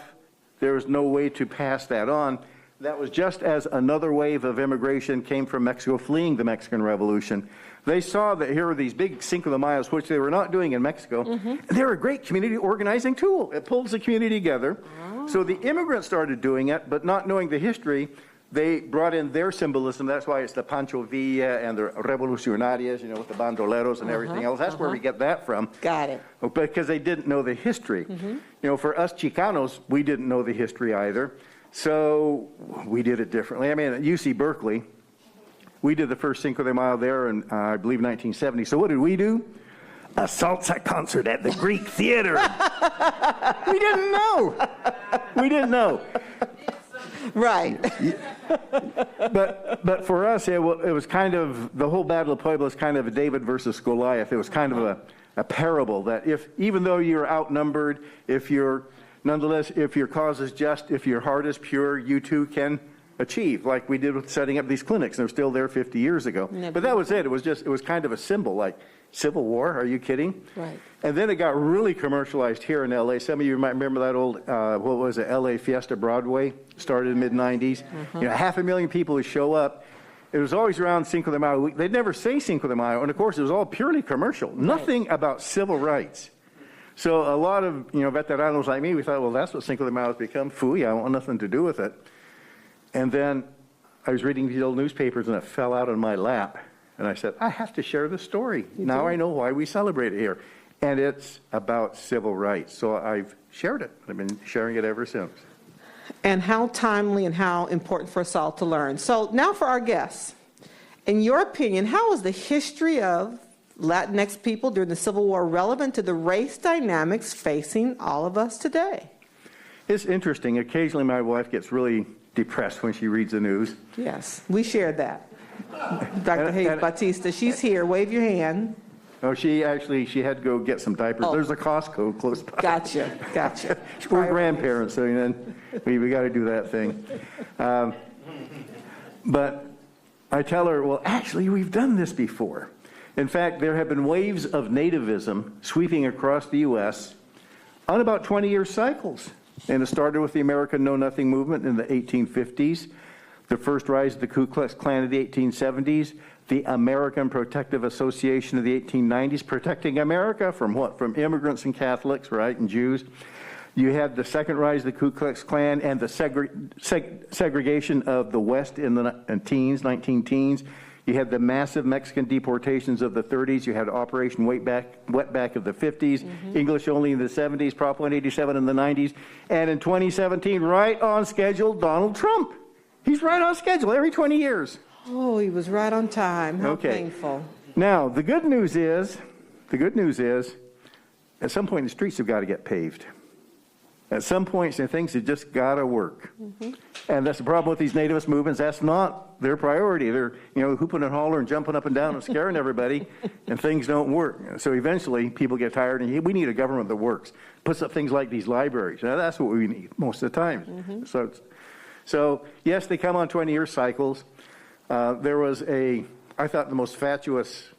there was no way to pass that on. That was just as another wave of immigration came from Mexico, fleeing the Mexican Revolution. They saw that here were these big Cinco de Mayos, which they were not doing in Mexico. They were a great community organizing tool. It pulls the community together. So the immigrants started doing it, but not knowing the history, they brought in their symbolism. That's why it's the Pancho Villa and the Revolucionarias, you know, with the bandoleros and everything else. That's where we get that from. Got it. Because they didn't know the history. You know, for us Chicanos, we didn't know the history either. So we did it differently. I mean, at UC Berkeley, we did the first Cinco de Mayo there in, I believe, 1970. So what did we do? A salsa concert at the Greek Theater. We didn't know. We didn't know. Right. But for us, it was kind of, the whole Battle of Puebla is kind of a David versus Goliath. It was kind of a parable that even though you're outnumbered, nonetheless, if your cause is just, if your heart is pure, you too can achieve, like we did with setting up these clinics. They're still there 50 years ago. But that was it. It was kind of a symbol, like Civil War, are you kidding? Right. And then it got really commercialized here in LA. Some of you might remember that old, what was it, LA Fiesta Broadway, started in the mid-90s. You know, 500,000 people would show up. It was always around Cinco de Mayo. They'd never say Cinco de Mayo, and of course it was all purely commercial. Nothing about civil rights. So a lot of, you know, veteranos like me, we thought, well, that's what Cinco de Mayo has become. Phooey, I want nothing to do with it. And then I was reading these old newspapers, and it fell out on my lap. And I said, I have to share this story. Now I know why we celebrate it here. And it's about civil rights. So I've shared it. I've been sharing it ever since. And how timely and how important for us all to learn. So now for our guests. In your opinion, how is the history of Latinx people during the Civil War relevant to the race dynamics facing all of us today? It's interesting. Occasionally my wife gets really depressed when she reads the news. Yes, we shared that. Dr. Hayes Batista, she's here. Wave your hand. Oh, she had to go get some diapers. Oh. There's a Costco close by. Gotcha. We're grandparents, so we got to do that thing. But I tell her, well, actually, we've done this before. In fact, there have been waves of nativism sweeping across the U.S. on about 20-year cycles. And it started with the American Know Nothing movement in the 1850s, the first rise of the Ku Klux Klan in the 1870s, the American Protective Association of the 1890s, protecting America from what? From immigrants and Catholics, right, and Jews. You had the second rise of the Ku Klux Klan and the segregation of the West in the teens, 19-teens. You had the massive Mexican deportations of the 30s. You had Operation Wetback of the 50s, English only in the 70s, Prop 187 in the 90s. And in 2017, right on schedule, Donald Trump. He's right on schedule every 20 years. Oh, he was right on time. How painful. Now, the good news is, at some point the streets have got to get paved. At some point, things have just got to work. And that's the problem with these nativist movements. That's not their priority. They're, hooping and hollering, jumping up and down and scaring everybody, and things don't work. So eventually, people get tired, and we need a government that works. Puts up things like these libraries. Now, that's what we need most of the time. So, yes, they come on 20-year cycles. There was I thought the most fatuous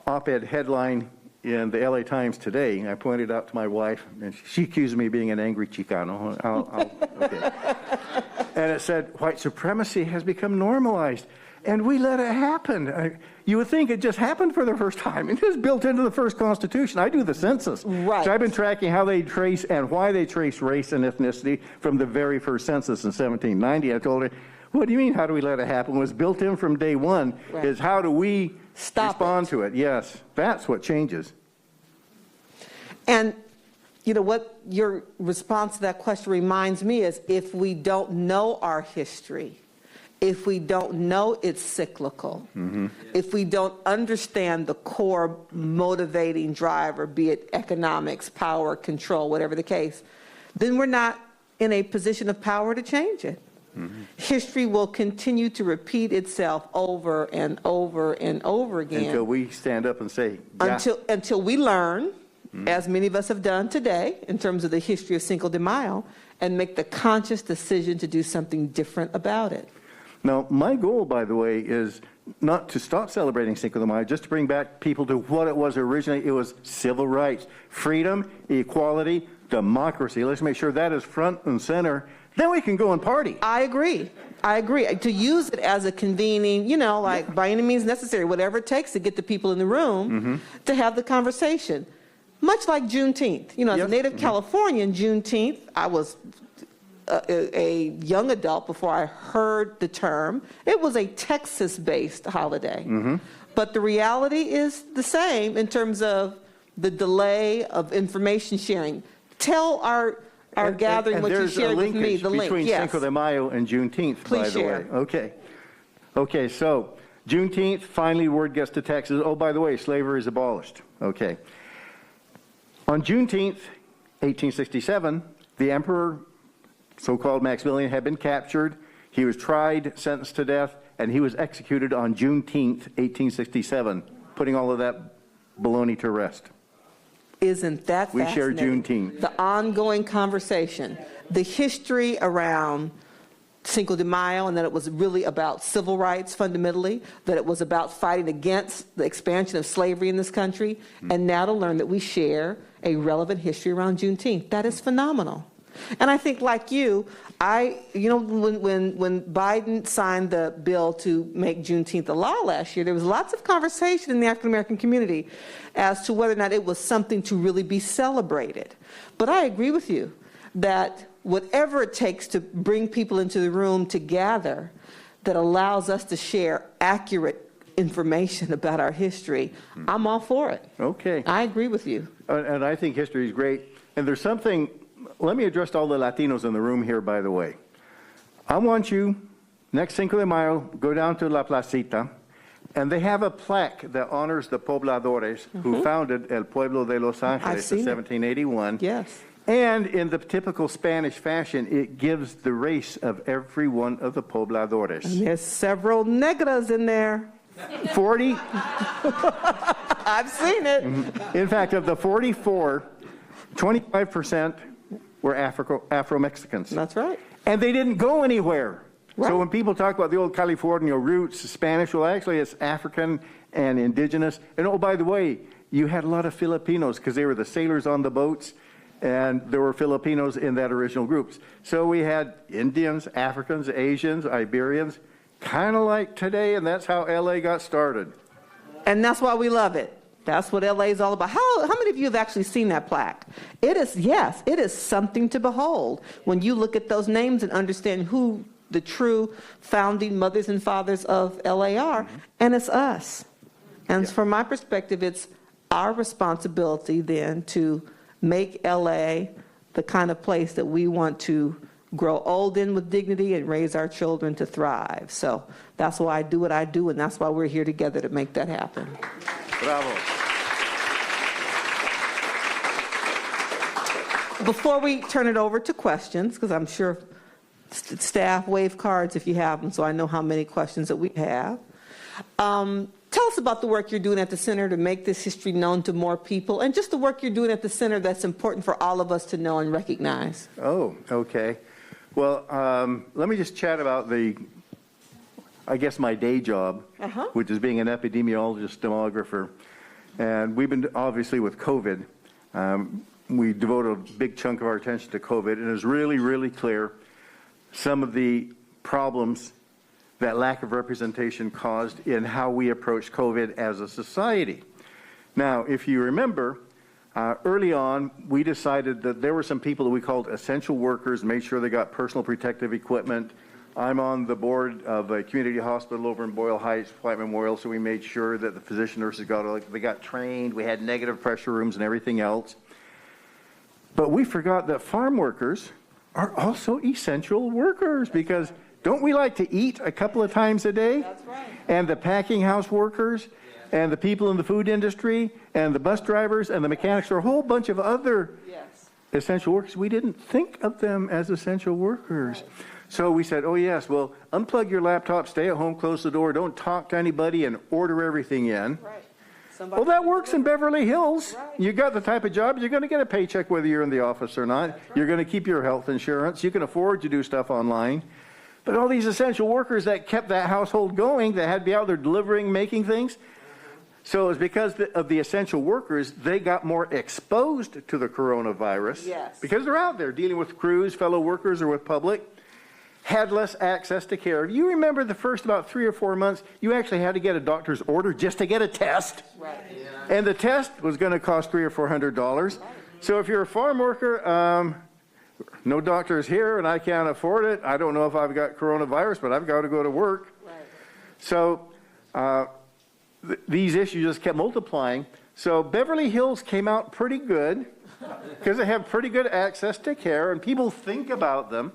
op-ed headline in the LA Times today. I pointed out to my wife, and she accused me of being an angry Chicano. Okay. And it said, white supremacy has become normalized, and we let it happen. You would think it just happened for the first time. It is built into the first Constitution. I do the census. Right. So I've been tracking how they trace and why they trace race and ethnicity from the very first census in 1790. I told her, what do you mean, how do we let it happen? It was built in from day one, is how do we respond to it? Yes, that's what changes. And what your response to that question reminds me is, if we don't know our history, if we don't know it's cyclical, if we don't understand the core motivating driver, be it economics, power, control, whatever the case, then we're not in a position of power to change it. History will continue to repeat itself over and over and over again. Until we stand up and say, Until we learn, as many of us have done today, in terms of the history of Cinco de Mayo, and make the conscious decision to do something different about it. Now, my goal, by the way, is not to stop celebrating Cinco de Mayo, just to bring back people to what it was originally. It was civil rights, freedom, equality, democracy. Let's make sure that is front and center. Then we can go and party. I agree. To use it as a convening, like by any means necessary, whatever it takes to get the people in the room to have the conversation. Much like Juneteenth. As a native Californian, Juneteenth, I was a young adult before I heard the term. It was a Texas-based holiday. But the reality is the same in terms of the delay of information sharing. Tell our gathering what you shared with me, the link. Between Cinco de Mayo and Juneteenth, Please by the way. Okay, so Juneteenth, finally word gets to Texas. Oh, by the way, slavery is abolished. Okay. On Juneteenth, 1867, the emperor, so-called Maximilian, had been captured. He was tried, sentenced to death, and he was executed on Juneteenth, 1867, putting all of that baloney to rest. Isn't that fascinating? We share Juneteenth. The ongoing conversation, the history around Cinco de Mayo, and that it was really about civil rights fundamentally, that it was about fighting against the expansion of slavery in this country, and now to learn that we share a relevant history around Juneteenth. That is phenomenal. And I think, like you, when Biden signed the bill to make Juneteenth a law last year, there was lots of conversation in the African American community as to whether or not it was something to really be celebrated. But I agree with you that whatever it takes to bring people into the room to gather that allows us to share accurate information about our history, I'm all for it. Okay. I agree with you. And I think history is great. And there's something, let me address all the Latinos in the room here, by the way. I want you, next Cinco de Mayo, go down to La Placita, and they have a plaque that honors the pobladores who founded El Pueblo de Los Angeles in 1781. Yes. And in the typical Spanish fashion, it gives the race of every one of the pobladores. And there's several negras in there. 40. I've seen it. In fact, of the 44, 25% were Afro-Mexicans. That's right. And they didn't go anywhere. Right. So when people talk about the old California roots, Spanish, well, actually it's African and indigenous. And oh, by the way, you had a lot of Filipinos because they were the sailors on the boats, and there were Filipinos in that original groups. So we had Indians, Africans, Asians, Iberians, kind of like today, and that's how LA got started. And that's why we love it. That's what LA is all about. How many of you have actually seen that plaque? It is, yes, it is something to behold when you look at those names and understand who the true founding mothers and fathers of LA are, and it's us. And from my perspective, it's our responsibility then to make LA the kind of place that we want to grow old in with dignity and raise our children to thrive. So that's why I do what I do, and that's why we're here together to make that happen. Bravo. Before we turn it over to questions, because I'm sure staff wave cards if you have them, so I know how many questions that we have. Tell us about the work you're doing at the center to make this history known to more people, and just the work you're doing at the center that's important for all of us to know and recognize. Oh, okay. Well, let me just chat about I guess my day job, which is being an epidemiologist demographer. And we've been, obviously with COVID, we devoted a big chunk of our attention to COVID, and it was really, really clear some of the problems that lack of representation caused in how we approach COVID as a society. Now, if you remember, early on, we decided that there were some people that we called essential workers, made sure they got personal protective equipment. I'm on the board of a community hospital over in Boyle Heights, Flight Memorial, so we made sure that the physician nurses got trained. We had negative pressure rooms and everything else. But we forgot that farm workers are also essential workers, because don't we like to eat a couple of times a day? That's right. And the packing house workers and the people in the food industry and the bus drivers and the mechanics are a whole bunch of other essential workers. We didn't think of them as essential workers. Right. So we said, oh yes, well, unplug your laptop, stay at home, close the door, don't talk to anybody, and order everything in. Right. Well, that works in Beverly Hills. Right. You got the type of job, you're going to get a paycheck whether you're in the office or not. Right. You're going to keep your health insurance. You can afford to do stuff online. But all these essential workers that kept that household going, that had to be out there delivering, making things. So it was because of the essential workers, they got more exposed to the coronavirus. Yes. Because they're out there dealing with crews, fellow workers, or with public. Had less access to care. You remember the first about 3 or 4 months, you actually had to get a doctor's order just to get a test. Right. Yeah. And the test was going to cost $300 or $400. Right. So if you're a farm worker, no doctor's here and I can't afford it. I don't know if I've got coronavirus, but I've got to go to work. Right. So these issues just kept multiplying. So Beverly Hills came out pretty good because they have pretty good access to care and people think about them.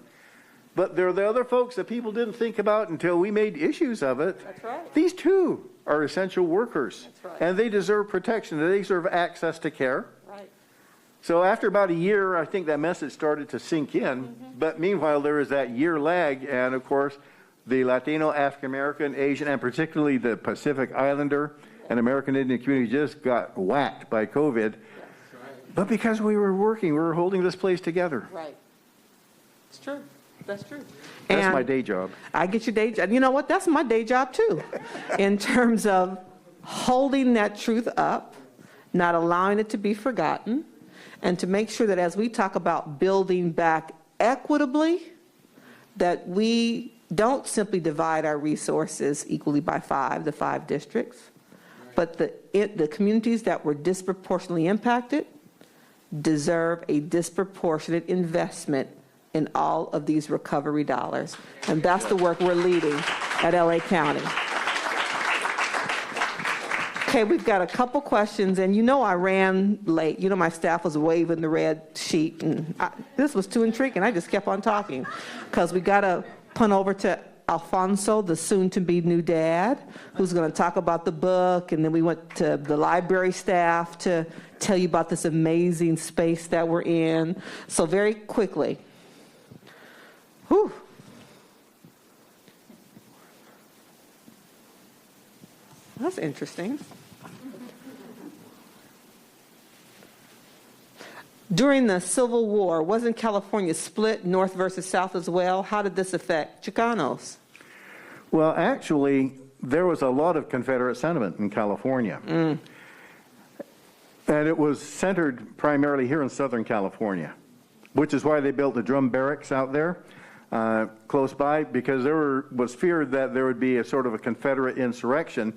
But there are the other folks that people didn't think about until we made issues of it. That's right. These too are essential workers. That's right. And they deserve protection. They deserve access to care. Right. So after about a year, I think that message started to sink in. But meanwhile, there was that year lag. And of course, the Latino, African American, Asian, and particularly the Pacific Islander and American Indian community just got whacked by COVID. But because we were working, we were holding this place together. Right. It's true. That's true. That's my day job. I get your day job. You know what? That's my day job too. In terms of holding that truth up, not allowing it to be forgotten, and to make sure that as we talk about building back equitably, that we don't simply divide our resources equally by the 5 districts, but the communities that were disproportionately impacted deserve a disproportionate investment in all of these recovery dollars. And that's the work we're leading at LA County. Okay, we've got a couple questions, and you know I ran late. You know my staff was waving the red sheet, and this was too intriguing. I just kept on talking, because we got to punt over to Alfonso, the soon-to-be new dad, who's going to talk about the book, and then we went to the library staff to tell you about this amazing space that we're in. So very quickly. Whew. That's interesting. During the Civil War, wasn't California split North versus South as well? How did this affect Chicanos? Well, actually, there was a lot of Confederate sentiment in California. And it was centered primarily here in Southern California, which is why they built the drum barracks out there close by, because there was feared that there would be a sort of a Confederate insurrection,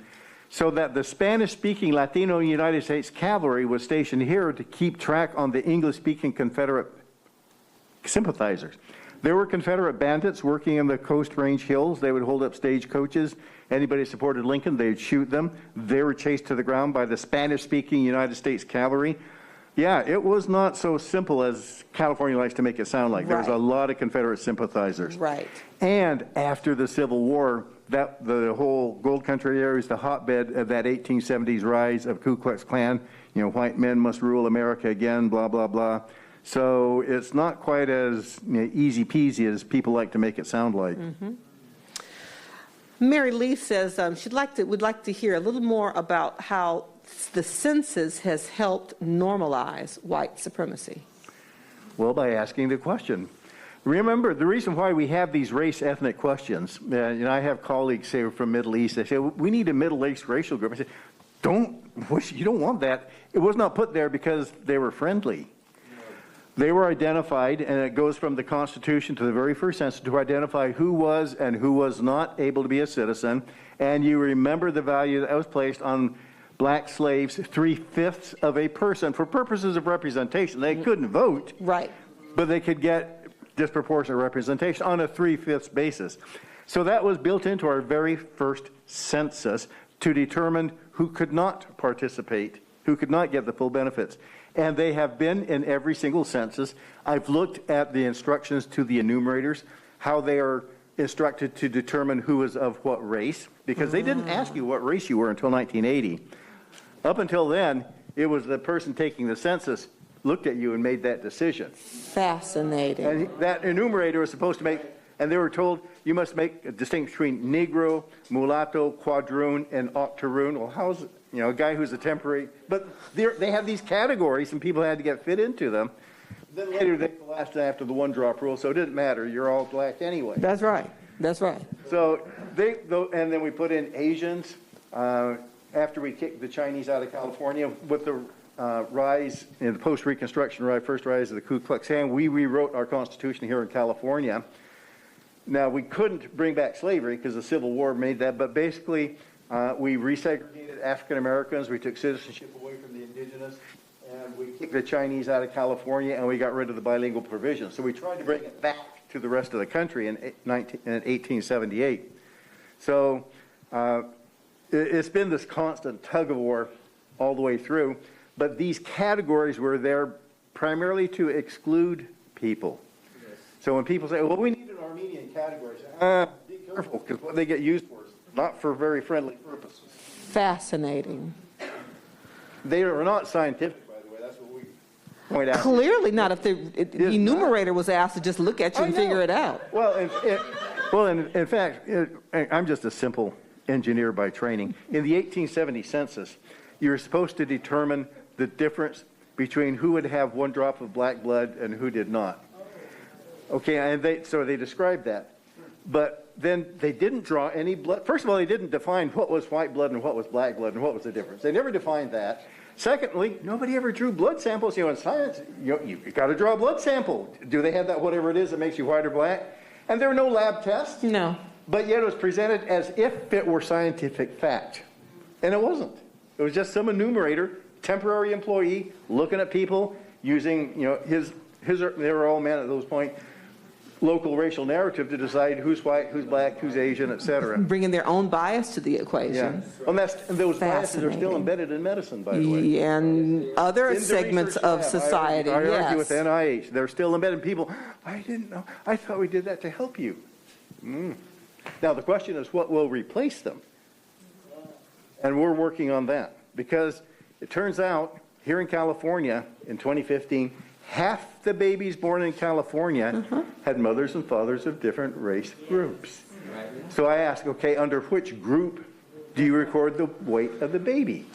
so that the Spanish-speaking Latino United States cavalry was stationed here to keep track on the English-speaking Confederate sympathizers. There were Confederate bandits working in the Coast Range Hills. They would hold up stagecoaches. Anybody who supported Lincoln, they'd shoot them. They were chased to the ground by the Spanish-speaking United States cavalry. Yeah, it was not so simple as California likes to make it sound like. There was a lot of Confederate sympathizers. Right. And after the Civil War, the whole Gold Country area is the hotbed of that 1870s rise of Ku Klux Klan. You know, white men must rule America again, blah, blah, blah. So it's not quite as easy peasy as people like to make it sound like. Mary Lee says would like to hear a little more about how the census has helped normalize white supremacy. Well, by asking the question. Remember, the reason why we have these race ethnic questions, I have colleagues say from Middle East, they say, we need a Middle East racial group. I say, you don't want that. It was not put there because they were friendly. They were identified, and it goes from the Constitution to the very first census to identify who was and who was not able to be a citizen. And you remember the value that was placed on black slaves, 3/5 of a person, for purposes of representation. They couldn't vote, right, but they could get disproportionate representation on a 3/5 basis. So that was built into our very first census to determine who could not participate, who could not get the full benefits. And they have been in every single census. I've looked at the instructions to the enumerators, how they are instructed to determine who is of what race, because they didn't ask you what race you were until 1980. Up until then, it was the person taking the census looked at you and made that decision. Fascinating. And that enumerator was supposed to make, and they were told, you must make a distinction between Negro, mulatto, quadroon, and octoroon. Well, how's it? A guy who's a temporary, but they have these categories and people had to get fit into them. Then later they collapsed after the one-drop rule, so it didn't matter. You're all black anyway. That's right. That's right. So and then we put in Asians after we kicked the Chinese out of California with the rise in the post-Reconstruction first rise of the Ku Klux Klan. We rewrote our Constitution here in California. Now, we couldn't bring back slavery because the Civil War made that, but basically we resegregated African Americans, we took citizenship away from the Indigenous, and we kicked the Chinese out of California, and we got rid of the bilingual provision. So we tried to bring it back to the rest of the country in 1878. So it's been this constant tug of war all the way through, but these categories were there primarily to exclude people. Yes. So when people say, well, we need an Armenian category, be careful, because what they get used for is not for very friendly purposes. Fascinating. They are not scientific, by the way. That's what we point out. Clearly not if the enumerator was asked to just look at you and figure it out. Well, in fact, I'm just a simple engineer by training. In the 1870 census, you were supposed to determine the difference between who would have one drop of black blood and who did not. Okay, and so they described that. But then they didn't draw any blood. First of all, they didn't define what was white blood and what was black blood and what was the difference. They never defined that. Secondly, nobody ever drew blood samples. In science, you've got to draw a blood sample. Do they have that, whatever it is that makes you white or black? And there were no lab tests. No. But yet it was presented as if it were scientific fact. And it wasn't. It was just some enumerator, temporary employee, looking at people, using, they were all men at those points, local racial narrative to decide who's white, who's black, who's Asian, etc. Bringing their own bias to the equation. Yeah. And those biases are still embedded in medicine, by the way. And other segments of society, I argue with NIH. They're still embedded. People, I didn't know. I thought we did that to help you. Now, the question is, what will replace them? And we're working on that. Because it turns out, here in California, in 2015, half the babies born in California had mothers and fathers of different race groups. So I ask, okay, under which group do you record the weight of the baby?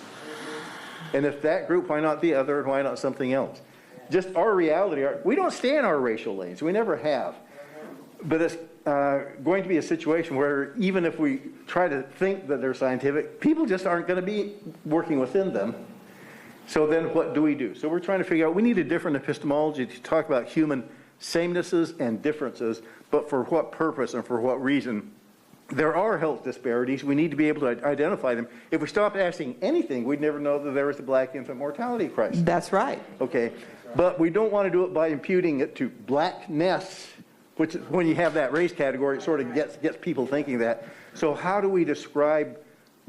And if that group, why not the other, and why not something else? just our reality. We don't stay in our racial lanes. We never have. But it's going to be a situation where even if we try to think that they're scientific, people just aren't going to be working within them. So then what do we do? So we're trying to figure out, we need a different epistemology to talk about human samenesses and differences, but for what purpose and for what reason? There are health disparities. We need to be able to identify them. If we stopped asking anything, we'd never know that there was a black infant mortality crisis. That's right. Okay, but we don't want to do it by imputing it to blackness, which is when you have that race category, it sort of gets people thinking that. So how do we describe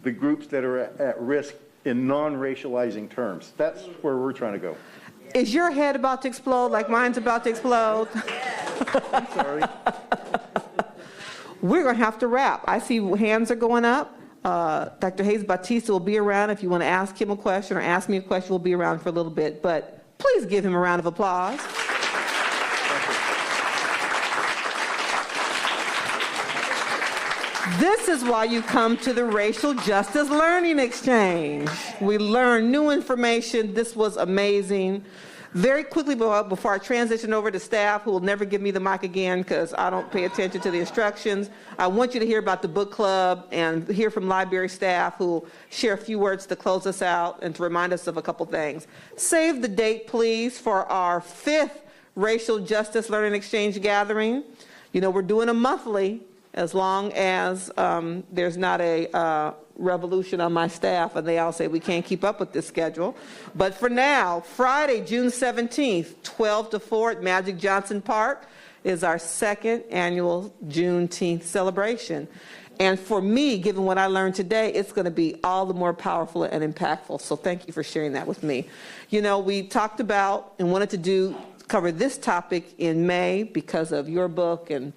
the groups that are at risk in non-racializing terms? That's where we're trying to go. Is your head about to explode like mine's about to explode? I'm sorry. We're going to have to wrap. I see hands are going up. Dr. Hayes Bautista will be around if you want to ask him a question or ask me a question. We'll be around for a little bit. But please give him a round of applause. This is why you come to the Racial Justice Learning Exchange. We learn new information. This was amazing. Very quickly before I transition over to staff, who will never give me the mic again because I don't pay attention to the instructions, I want you to hear about the book club and hear from library staff who will share a few words to close us out and to remind us of a couple things. Save the date, please, for our 5th Racial Justice Learning Exchange gathering. You know, we're doing a monthly as long as there's not a revolution on my staff and they all say we can't keep up with this schedule. But for now, Friday, June 17th, 12 to 4 at Magic Johnson Park is our 2nd annual Juneteenth celebration. And for me, given what I learned today, it's going to be all the more powerful and impactful. So thank you for sharing that with me. You know, we talked about and wanted to cover this topic in May because of your book and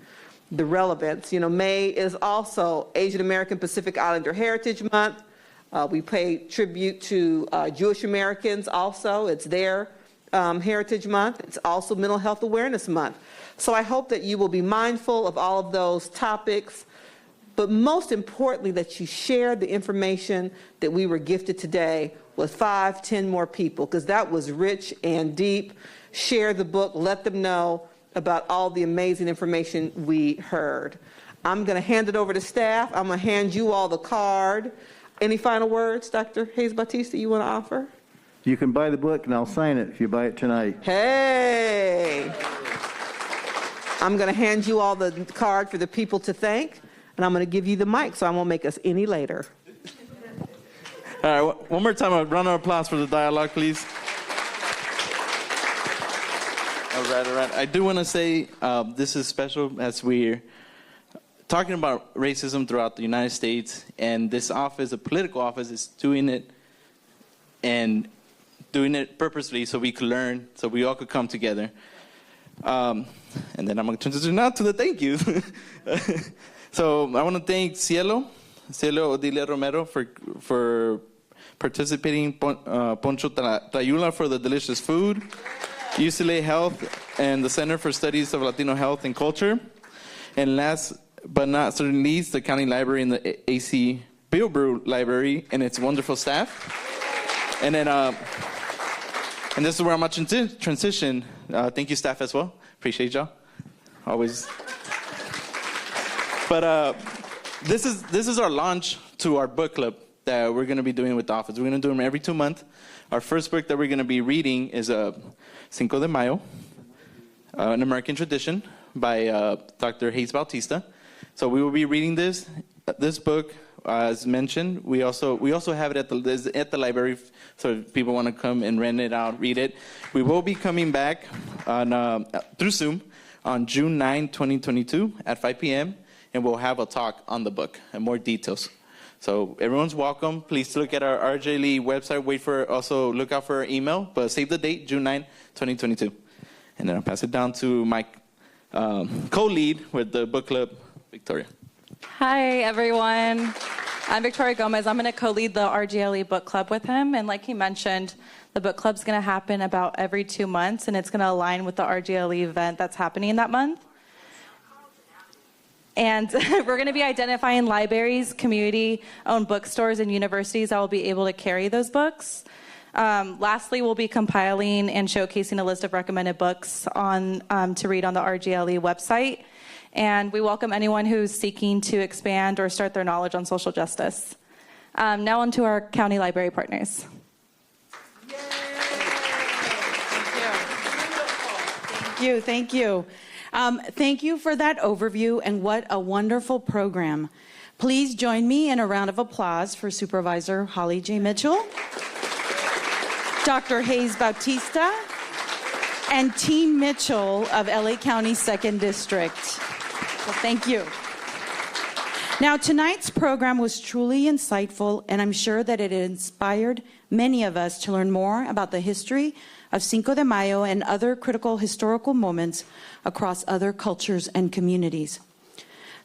the relevance. You know, May is also Asian American Pacific Islander Heritage Month. We pay tribute to Jewish Americans also. It's their Heritage Month. It's also Mental Health Awareness Month. So I hope that you will be mindful of all of those topics, but most importantly that you share the information that we were gifted today with 5, 10 more people, because that was rich and deep. Share the book, let them know about all the amazing information we heard. I'm going to hand it over to staff. I'm going to hand you all the card. Any final words, Dr. Hayes Bautista, you want to offer? You can buy the book and I'll sign it if you buy it tonight. Hey! I'm going to hand you all the card for the people to thank, and I'm going to give you the mic so I won't make us any later. All right, one more time, a round of applause for the dialogue, please. All right. I do want to say this is special as we're talking about racism throughout the United States, and this office, a political office, is doing it and doing it purposely so we could learn, so we all could come together. And then I'm going to transition now to the thank yous. So I want to thank CIELO Odilia Romero for participating, Poncho Tayula for the delicious food, UCLA Health and the Center for Studies of Latino Health and Culture, and last but not certainly least, the County Library and the AC Bilbrew Library and its wonderful staff. And then, and this is where I'm going to transition. Thank you, staff, as well. Appreciate y'all. Always. But this is our launch to our book club that we're going to be doing with the office. We're going to do them every 2 months. Our first book that we're going to be reading is Cinco de Mayo, An American Tradition by Dr. Hayes Bautista. So we will be reading this book, as mentioned. We also have it at the library, so if people want to come and rent it out, read it. We will be coming back on through Zoom on June 9, 2022 at 5 p.m., and we'll have a talk on the book and more details. So everyone's welcome. Please look at our RJLE website. Also look out for our email, but save the date, June 9, 2022. And then I'll pass it down to my co-lead with the book club, Victoria. Hi, everyone. I'm Victoria Gomez. I'm going to co-lead the RGLE book club with him. And like he mentioned, the book club's going to happen about every 2 months, and it's going to align with the RGLE event that's happening that month. And we're going to be identifying libraries, community-owned bookstores, and universities that will be able to carry those books. Lastly, we'll be compiling and showcasing a list of recommended books to read on the RGLE website. And we welcome anyone who's seeking to expand or start their knowledge on social justice. Now on to our county library partners. Thank you. Thank you for that overview, and what a wonderful program. Please join me in a round of applause for Supervisor Holly J. Mitchell, Dr. Hayes Bautista, and Team Mitchell of LA County 2nd District. Well, thank you. Now, tonight's program was truly insightful, and I'm sure that it inspired many of us to learn more about the history of Cinco de Mayo and other critical historical moments across other cultures and communities.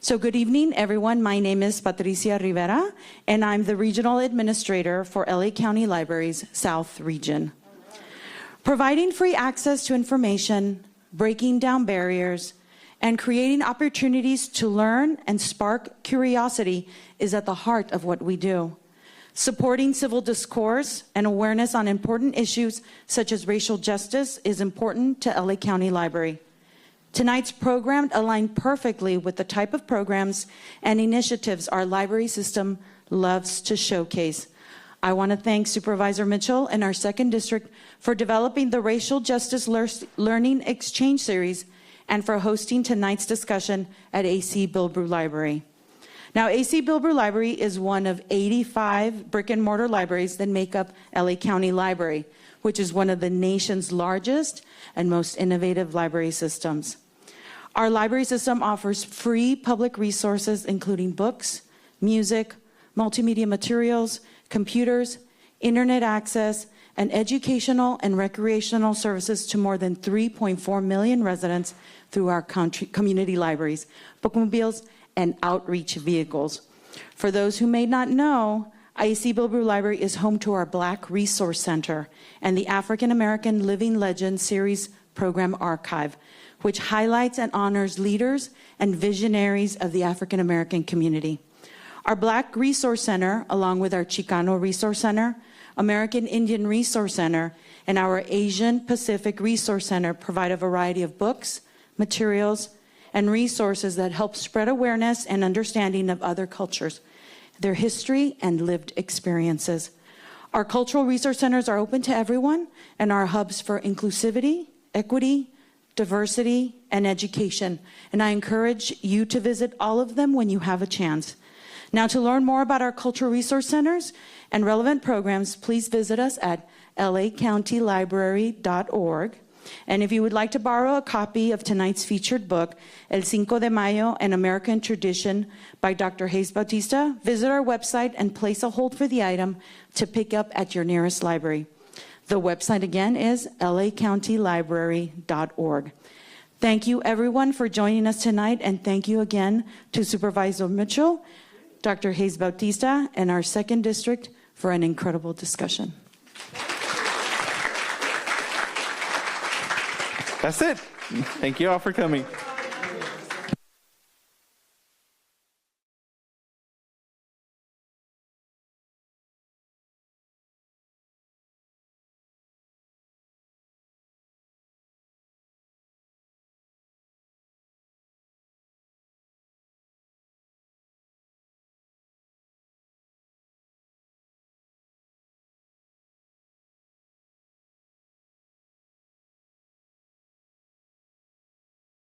So good evening, everyone. My name is Patricia Rivera, and I'm the Regional Administrator for LA County Libraries South Region. Providing free access to information, breaking down barriers, and creating opportunities to learn and spark curiosity is at the heart of what we do. Supporting civil discourse and awareness on important issues such as racial justice is important to LA County Library. Tonight's program aligned perfectly with the type of programs and initiatives our library system loves to showcase. I want to thank Supervisor Mitchell and our 2nd District for developing the Racial Justice Learning Exchange Series and for hosting tonight's discussion at AC Bilbrew Library. Now, AC Bilbrew Library is one of 85 brick and mortar libraries that make up LA County Library, which is one of the nation's largest and most innovative library systems. Our library system offers free public resources, including books, music, multimedia materials, computers, internet access, and educational and recreational services to more than 3.4 million residents through our community libraries, bookmobiles, and outreach vehicles. For those who may not know, IAC Bilbrew Library is home to our Black Resource Center and the African American Living Legends Series Program Archive, which highlights and honors leaders and visionaries of the African American community. Our Black Resource Center, along with our Chicano Resource Center, American Indian Resource Center, and our Asian Pacific Resource Center, provide a variety of books, materials, and resources that help spread awareness and understanding of other cultures, their history, and lived experiences. Our cultural resource centers are open to everyone and are hubs for inclusivity, equity, diversity, and education. And I encourage you to visit all of them when you have a chance. Now, to learn more about our cultural resource centers and relevant programs, please visit us at lacountylibrary.org. And if you would like to borrow a copy of tonight's featured book, El Cinco de Mayo, An American Tradition by Dr. Hayes Bautista, visit our website and place a hold for the item to pick up at your nearest library. The website again is lacountylibrary.org. Thank you everyone for joining us tonight, and thank you again to Supervisor Mitchell, Dr. Hayes Bautista, and our 2nd District for an incredible discussion. That's it. Thank you all for coming.